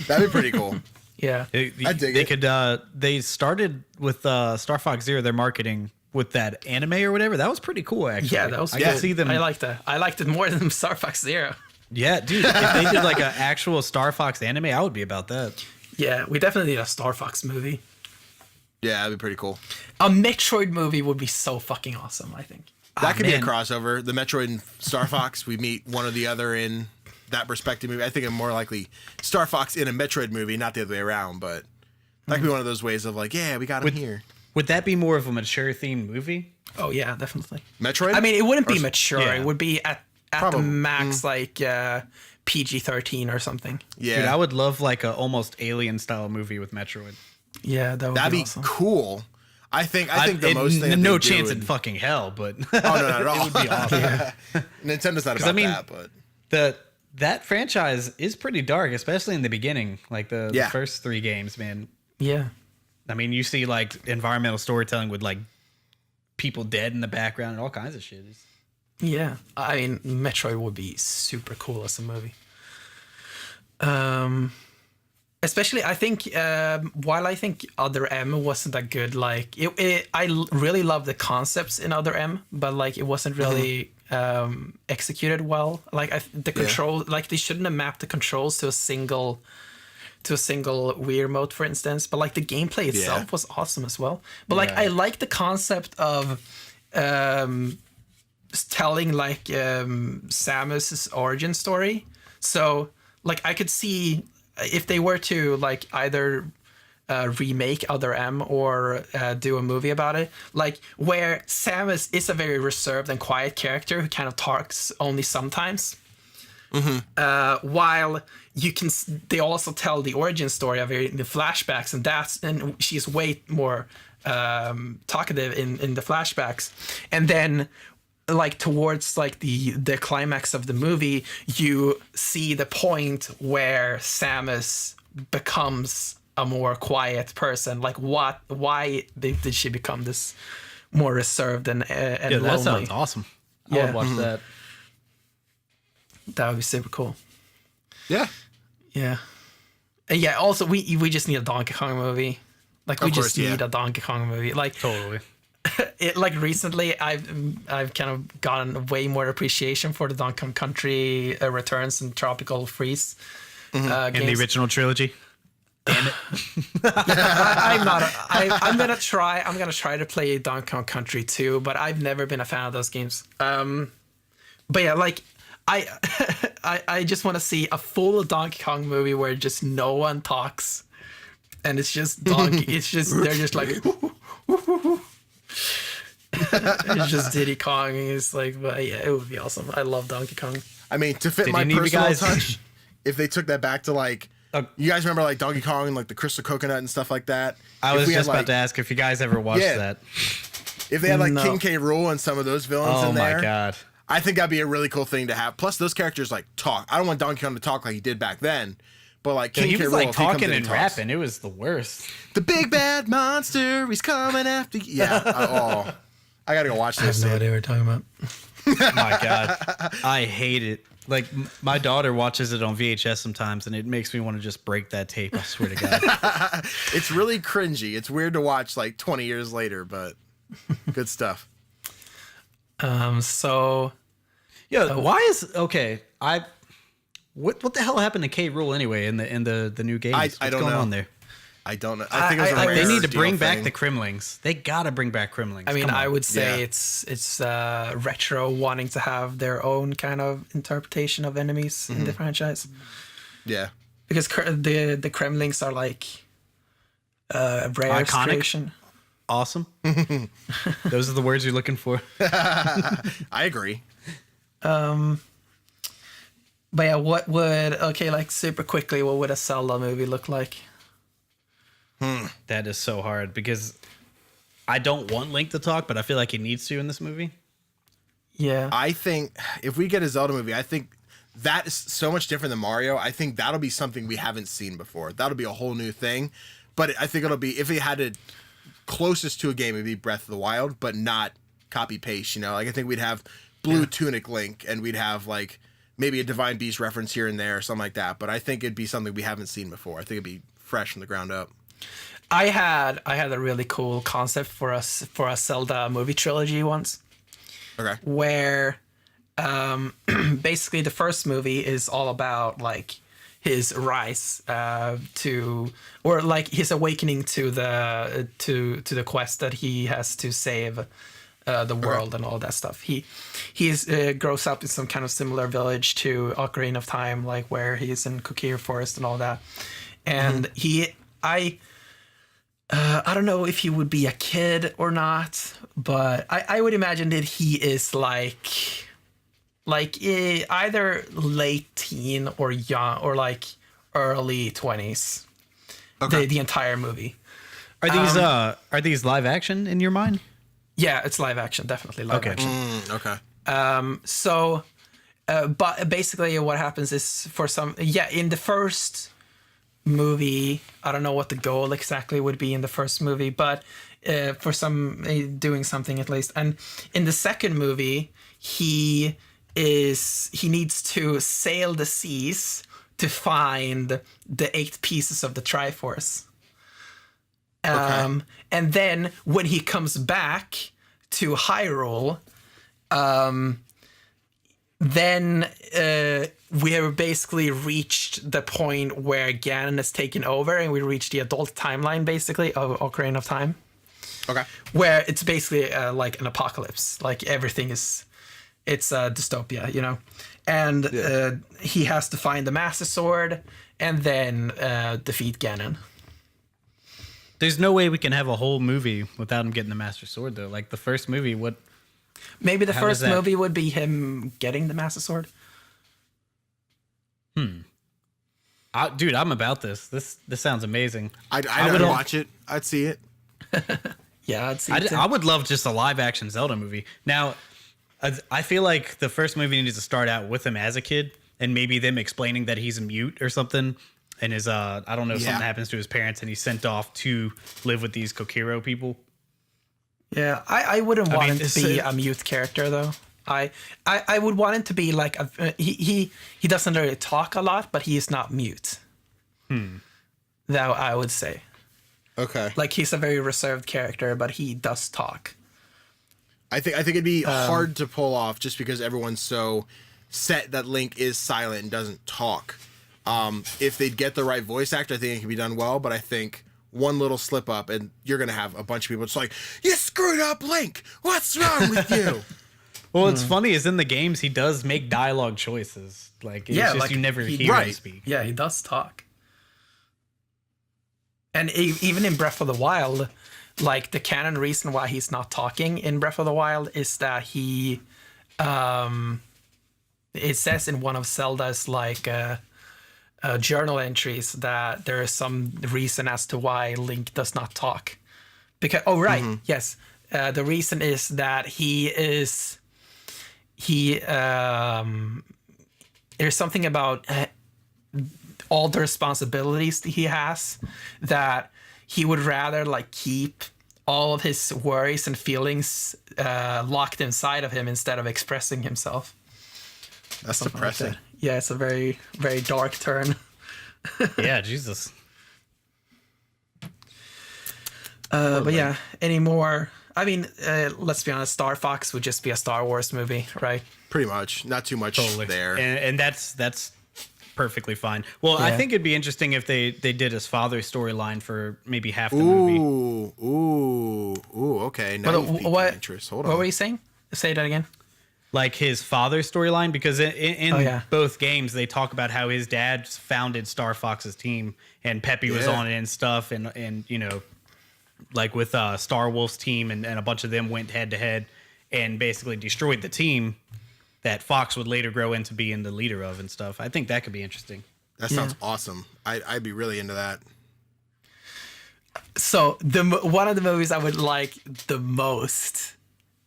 That'd be pretty cool. Yeah, I dig it. They started with Star Fox Zero, their marketing with that anime or whatever. That was pretty cool, actually. Yeah, that was. I can see them. I liked that. I liked it more than Star Fox Zero. Yeah, dude. If they did like an actual Star Fox anime, I would be about that. Yeah, we definitely need a Star Fox movie. Yeah, that'd be pretty cool. A Metroid movie would be so fucking awesome, I think. That could be a crossover. The Metroid and Star Fox, we meet one or the other in that respective movie. I think I'm more likely Star Fox in a Metroid movie, not the other way around, but that could be one of those ways of like, yeah, we got him here. Would that be more of a mature themed movie? Oh yeah, definitely. Metroid? I mean, it wouldn't be mature. yeah. It would be at the max like PG-13 or something. Yeah. Dude, I would love like a almost Alien style movie with Metroid. Yeah, that would That'd be awesome. cool. I think the most thing that no they do chance would- in fucking hell, but Oh, no, not at all. it would be awesome. Nintendo not about I mean, that, but that franchise is pretty dark, especially in the beginning, like the Yeah. first 3 games, man. Yeah. I mean, you see like environmental storytelling with like people dead in the background and all kinds of shit. Yeah, I mean, Metroid would be super cool as a movie. Especially, I think, while I think Other M wasn't that good, like, really love the concepts in Other M, but, like, it wasn't really executed well. Like, the control, like, they shouldn't have mapped the controls to a single Wii remote, for instance. But, like, the gameplay itself was awesome as well. But, like, I like the concept of telling, like, Samus's origin story. So, like, I could see if they were to like either remake Other M or do a movie about it, like where Samus is a very reserved and quiet character who kind of talks only sometimes, while they also tell the origin story of her in the flashbacks, and she's way more talkative in the flashbacks, and then like towards like the climax of the movie, you see the point where Samus becomes a more quiet person. Like why did she become this more reserved and lonely? That sounds awesome. I Yeah. would watch that. That would be super cool. yeah. Yeah. Yeah. Also, we just need a Donkey Kong movie. Like we Of course, just need a Donkey Kong movie. Like Totally. like recently, I've kind of gotten way more appreciation for the Donkey Kong Country Returns and Tropical Freeze In the games. original trilogy. Damn it. I'm gonna try. I'm gonna try to play Donkey Kong Country 2, but I've never been a fan of those games. But yeah, like I just want to see a full Donkey Kong movie where just no one talks, and it's just Donkey. It's just they're just like. It's just Diddy Kong. And it's like, but yeah, it would be awesome. I love Donkey Kong. I mean, to fit Did my any of you personal guys- touch, if they took that back to like, you guys remember like Donkey Kong and like the Crystal Coconut and stuff like that? I If was we had, just about to ask if you guys ever watched Yeah. that. If they had like No. King K. Rool and some of those villains Oh in my there, god. I think that'd be a really cool thing to have. Plus, those characters like talk. I don't want Donkey Kong to talk like he did back then, but like King He K. was Rool, like if he comes talking in and talks, rapping. It was the worst. The big bad monster, he's coming after you. Yeah. I gotta go watch I have this. no dude. idea what you're talking about. My god. I hate it. Like my daughter watches it on VHS sometimes and it makes me want to just break that tape. I swear to god. It's really cringy. It's weird to watch like 20 years later, but good stuff. So Yo, why is okay? What the hell happened to K. Rool anyway in the new games? I What's don't going know. on there? I don't know. I think it was a I- rare They need to deal bring back thing. the Kremlings. They gotta bring back Kremlings. I mean, Come on. I would say Yeah. it's retro wanting to have their own kind of interpretation of enemies in the franchise, Yeah. because the Kremlings are like rare Iconic. creation. Awesome. Those are the words you're looking for. I agree. But yeah, like super quickly, what would a Zelda movie look like? That is so hard because I don't want Link to talk, but I feel like he needs to in this movie. Yeah, I think if we get a Zelda movie, I think that is so much different than Mario. I think that'll be something we haven't seen before. That'll be a whole new thing. But I think it'll be, if it had it closest to a game, it'd be Breath of the Wild, but not copy paste. You know, like I think we'd have Blue Tunic Link, and we'd have like maybe a Divine Beast reference here and there, or something like that. But I think it'd be something we haven't seen before. I think it'd be fresh from the ground up. I had a really cool concept for a Zelda movie trilogy once, Okay. where basically the first movie is all about like his rise or like his awakening to the quest that he has to save the world and all that stuff. He grows up in some kind of similar village to Ocarina of Time, like where he's in Kokiri Forest and all that. And I don't know if he would be a kid or not, but I would imagine that he is either late teen or young or like early 20s. Okay. The entire movie. Are these live action in your mind? Yeah, it's live action, definitely live Okay. action. Okay. But basically what happens is in the first movie, I don't know what the goal exactly would be in the first movie, but for doing something at least. And in the second movie, he needs to sail the seas to find the 8 pieces of the Triforce. Okay. And then when he comes back to Hyrule, then we have basically reached the point where Ganon has taken over, and we reach the adult timeline, basically, of Ocarina of Time. Okay. Where it's basically like an apocalypse. Like everything it's a dystopia, you know? And he has to find the Master Sword and then defeat Ganon. There's no way we can have a whole movie without him getting the Master Sword, though. Like the first movie, what? Maybe the How first does that- movie would be him getting the Master Sword. Dude, I'm about this. This sounds amazing. I'd would- watch it. I'd see it. Yeah, I'd see it too. I would love just a live action Zelda movie. Now, I feel like the first movie needs to start out with him as a kid, and maybe them explaining that he's a mute or something, and his I don't know, something happens to his parents, and he's sent off to live with these Kokiro people. Yeah, I wouldn't want mean, him to be a mute character though. I would want him to be like he doesn't really talk a lot, but he is not mute. That I would say. Okay. Like he's a very reserved character, but he does talk. I think it'd be hard to pull off just because everyone's so set that Link is silent and doesn't talk. If they'd get the right voice actor, I think it could be done well. But I think one little slip up and you're gonna have a bunch of people just like, you screwed up, Link. What's wrong with you? Well, what's funny is in the games he does make dialogue choices. Like it's just like you never hear him speak. Yeah, he does talk. And even in Breath of the Wild, like the canon reason why he's not talking in Breath of the Wild is that he, it says in one of Zelda's like journal entries that there is some reason as to why Link does not talk. Because yes, the reason is that there's something about all the responsibilities that he has that he would rather like keep all of his worries and feelings locked inside of him instead of expressing himself. That's Something like depressing. that. Yeah, it's a very, very dark turn. Yeah, Jesus. But yeah, any more? I mean, let's be honest, Star Fox would just be a Star Wars movie, right? Pretty much. Not too much there. And that's perfectly fine. Well, I Yeah. think it'd be interesting if they did his father's storyline for maybe half the movie. Ooh, okay. Now you've piqued my interest. Hold on. What were you saying? Say that again. Like his father's storyline, because in yeah. both games they talk about how his dad founded Star Fox's team and Peppy was Yeah. on it and stuff, and you know, like with Star Wolf's team and a bunch of them went head to head and basically destroyed the team that Fox would later grow into being the leader of and stuff. I think that could be interesting. That sounds awesome. I'd be really into that. So one of the movies I would like the most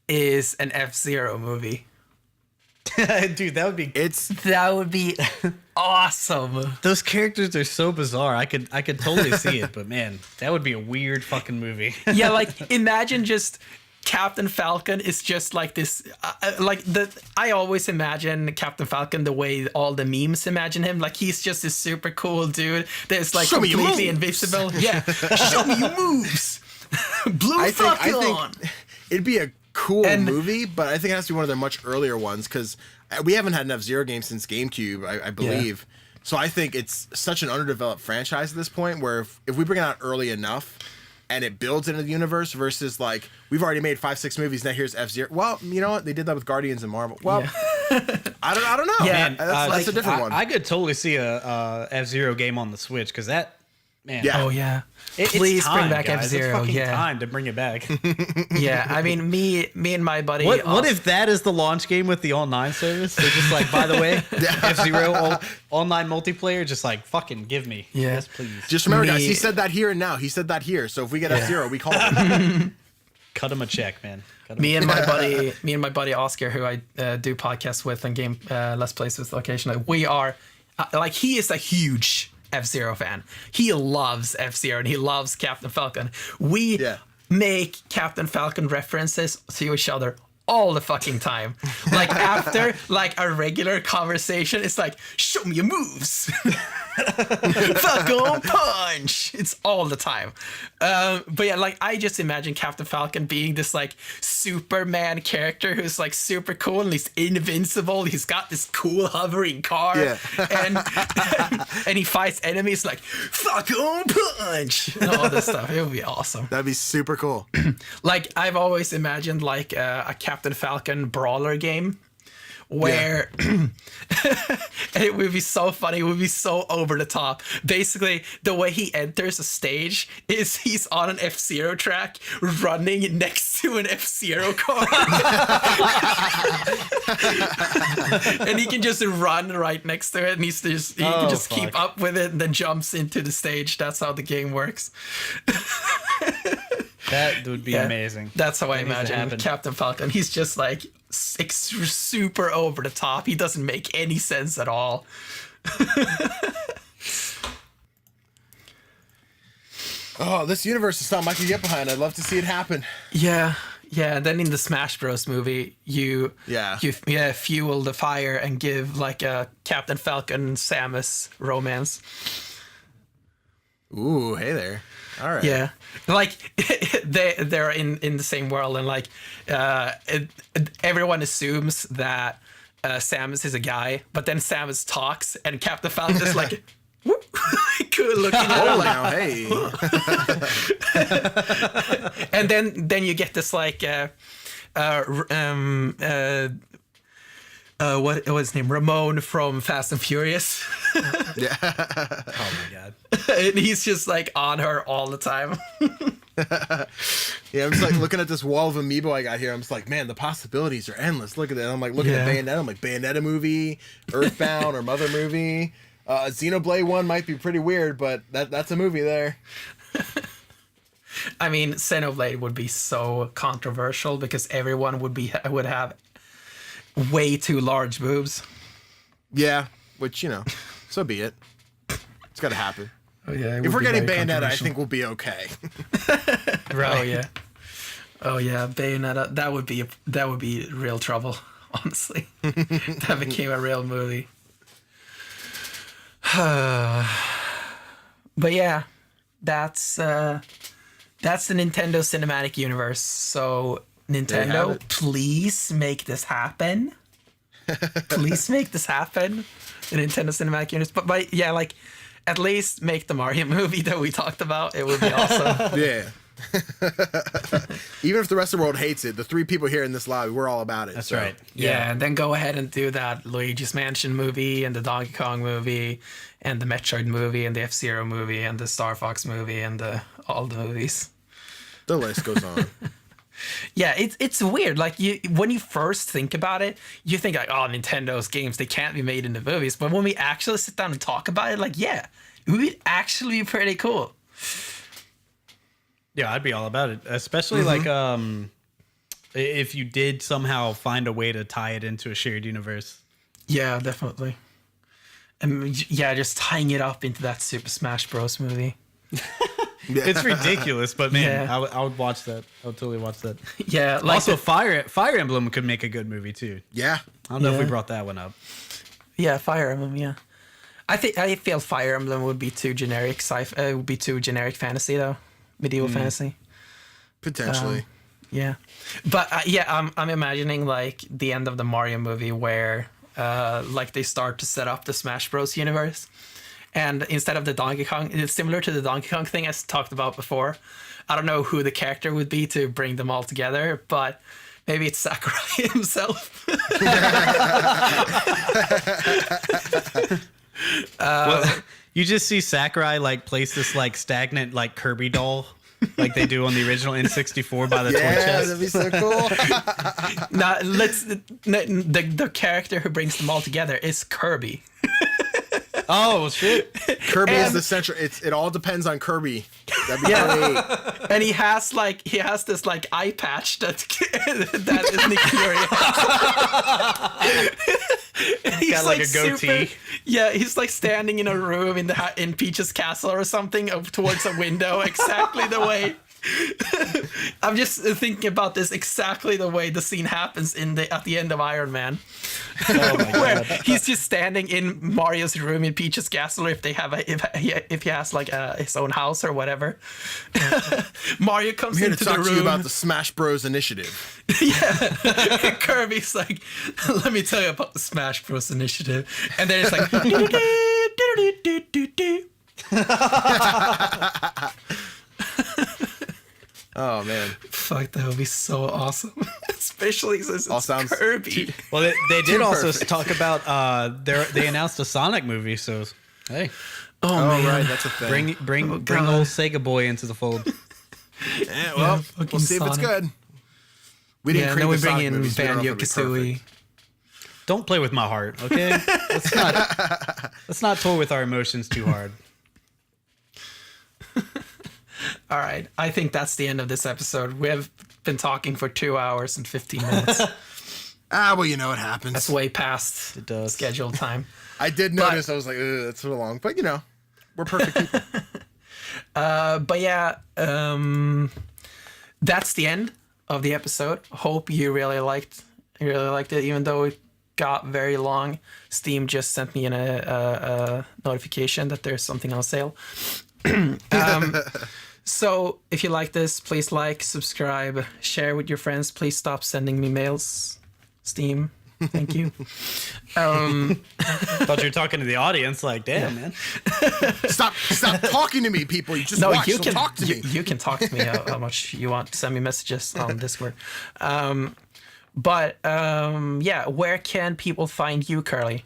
is an F-Zero movie. Dude, that would be. That would be awesome. Those characters are so bizarre. I could totally see it, but man, that would be a weird fucking movie. Yeah, like imagine just Captain Falcon is just like this. I always imagine Captain Falcon the way all the memes imagine him. Like he's just this super cool dude that's like Show me your completely moves. invisible. Yeah, show me your moves. Blue I Falcon. think it'd be a cool movie, but I think it has to be one of their much earlier ones because we haven't had an F-Zero game since GameCube, I believe. So I think it's such an underdeveloped franchise at this point where if we bring it out early enough and it builds into the universe versus like we've already made 5-6 movies, now here's F-Zero. Well, you know what? They did that with Guardians and Marvel. Well, I don't know. Yeah, Man, that's a different one. I could totally see a F-Zero game on the Switch because that Man. Yeah. Oh yeah. It's Please time, bring back guys. F-Zero. It's fucking Yeah. time to bring it back. Yeah. I mean, me and my buddy. What if that is the launch game with the online service? They're just like, by the way, F-Zero online multiplayer, just like, fucking give me. Yeah. Yes, please. Just remember, guys, Me- he said that here and now. He said that here. So if we get F-Zero, we call him. Cut him a check, man. Cut him me and my buddy Oscar, who I do podcasts with and game Let's Plays with occasionally, we are like, he is a huge F-Zero fan. He loves F-Zero and he loves Captain Falcon. We make Captain Falcon references to each other all the fucking time. Like after like a regular conversation, it's like, show me your moves. Falcon punch. It's all the time. But yeah, like I just imagine Captain Falcon being this like Superman character who's like super cool and he's invincible. He's got this cool hovering car, and he fights enemies like Falcon punch and all this stuff. It would be awesome. That'd be super cool. Like I've always imagined like a Captain Falcon brawler game where it would be so funny, it would be so over the top. Basically, the way he enters a stage is he's on an F-Zero track running next to an F-Zero car. And he can just run right next to it and he can just keep up with it and then jumps into the stage. That's how the game works. That would be amazing. That's how I That needs to imagine happen. Captain Falcon. He's just like super over the top. He doesn't make any sense at all. Oh, this universe is something I can get behind. I'd love to see it happen. Yeah. And then in the Smash Bros. Movie, you fuel the fire and give like a Captain Falcon Samus romance. Ooh, hey there. All right. Yeah, like they're in the same world, and like everyone assumes that Samus is a guy, but then Samus talks, and Captain Falcon is like, whoop, cool looking at her, Oh, like, now, hey. and then you get this like what was his name? Ramon from Fast and Furious. Yeah. Oh my god. And he's just like on her all the time. Yeah, I'm just like looking at this wall of amiibo I got here. I'm just like, man, the possibilities are endless. Look at that. I'm like looking at Bayonetta. I'm like, Bayonetta movie, Earthbound or Mother movie. Xenoblade one might be pretty weird, but that's a movie there. I mean, Xenoblade would be so controversial because everyone would have way too large boobs. Yeah, which, so be it. It's got to happen. Oh yeah. If we're getting Bayonetta, I think we'll be okay. Right. Oh yeah, Bayonetta. That would be real trouble. Honestly, that became a real movie. But yeah, that's the Nintendo Cinematic Universe. So Nintendo, please make this happen. Please make this happen. The Nintendo Cinematic Universe. But yeah, like at least make the Mario movie that we talked about. It would be awesome. Yeah. Even if the rest of the world hates it, the three people here in this lobby, we're all about it. That's right. Yeah, and then go ahead and do that Luigi's Mansion movie and the Donkey Kong movie and the Metroid movie and the F-Zero movie and the Star Fox movie and all the movies. The list goes on. Yeah, it's weird. Like when you first think about it, you think like, oh, Nintendo's games, they can't be made into movies. But when we actually sit down and talk about it, like, yeah, it would actually be pretty cool. Yeah, I'd be all about it. Especially like if you did somehow find a way to tie it into a shared universe. Yeah, definitely. And yeah, just tying it up into that Super Smash Bros. Movie. It's ridiculous, but man, Yeah. I would watch that. I would totally watch that. Yeah, like Also, Fire Emblem could make a good movie too. Yeah. I don't know if we Yeah. brought that one up. yeah, Fire Emblem. Yeah, I feel Fire Emblem would be too generic. It would be too generic fantasy though, medieval fantasy. Potentially. Yeah, but yeah, I'm imagining like the end of the Mario movie where like they start to set up the Smash Bros. Universe. And instead of the Donkey Kong, it's similar to the Donkey Kong thing I talked about before. I don't know who the character would be to bring them all together, but maybe it's Sakurai himself. You just see Sakurai like place this like stagnant like Kirby doll, like they do on the original N64 by the toy chest. that'd be so cool. Now the character who brings them all together is Kirby. Oh shit! Kirby is the central. It all depends on Kirby. That'd be great. And he has this like eye patch that is Nick Fury. He's Got like a goatee. He's like standing in a room in Peach's castle or something towards a window, exactly the way. I'm just thinking about this exactly the way the scene happens at the end of Iron Man. Oh my Where god! he's just standing in Mario's room in Peach's castle, if they have if he has like his own house or whatever. Mario comes I'm here into to talk the to room. you about the Smash Bros. Initiative. Yeah, Kirby's like, let me tell you about the Smash Bros. Initiative, and then it's like. Oh man! Fuck, that would be so awesome. Especially since All it's sounds Kirby. Well, they did also perfect. talk about they announced a Sonic movie. So hey, Oh, Oh man. right, that's a thing. bring God. old Sega boy into the fold. Yeah, well, fucking we'll see if it's Sonic. good. We didn't Yeah, create then we the bring Sonic in movies, we don't know if it'll be Banjo-Kazooie. perfect. Don't play with my heart, okay? Let's not toy with our emotions too hard. All right, I think that's the end of this episode. We have been talking for 2 hours and 15 minutes. Well, you know it happens. That's way past It does. scheduled time. I did notice. I was like, ugh, that's so long. But we're perfect people. But yeah, that's the end of the episode. Hope you really liked it, even though it got very long. Steam just sent me a notification that there's something on sale. So if you like this, please like, subscribe, share with your friends. Please stop sending me mails. Steam, thank you. Thought you were talking to the audience, like, damn, man. Stop talking to me, people. You just No, watch. you Don't can talk to me. You can talk to me how much you want. Send me messages on Discord. But yeah, where can people find you, Kerley?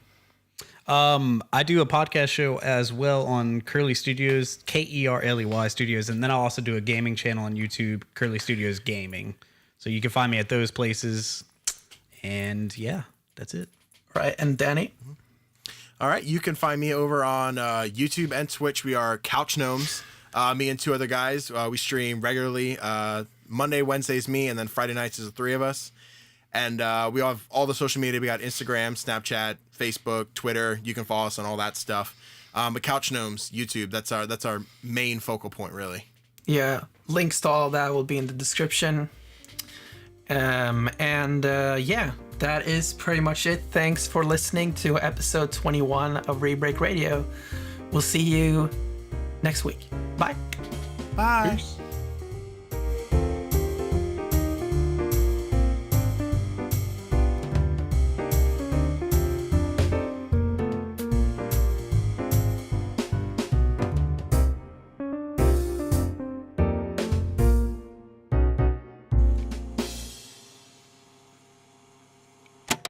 I do a podcast show as well on Kerley Studios, Kerley Studios, and then I'll also do a gaming channel on YouTube, Kerley Studios Gaming. So you can find me at those places. And yeah, that's it. Right, and Danny? All right, you can find me over on YouTube and Twitch. We are Couch Gnomes. Me and two other guys. We stream regularly. Monday, Wednesdays, me, and then Friday nights is the three of us. And we have all the social media. We got Instagram, Snapchat, Facebook, Twitter. You can follow us on all that stuff. But Couch Gnomes, YouTube, that's our main focal point, really. Yeah, links to all of that will be in the description. Yeah, that is pretty much it. Thanks for listening to episode 21 of Rebreak Radio. We'll see you next week. Bye. Bye. Peace.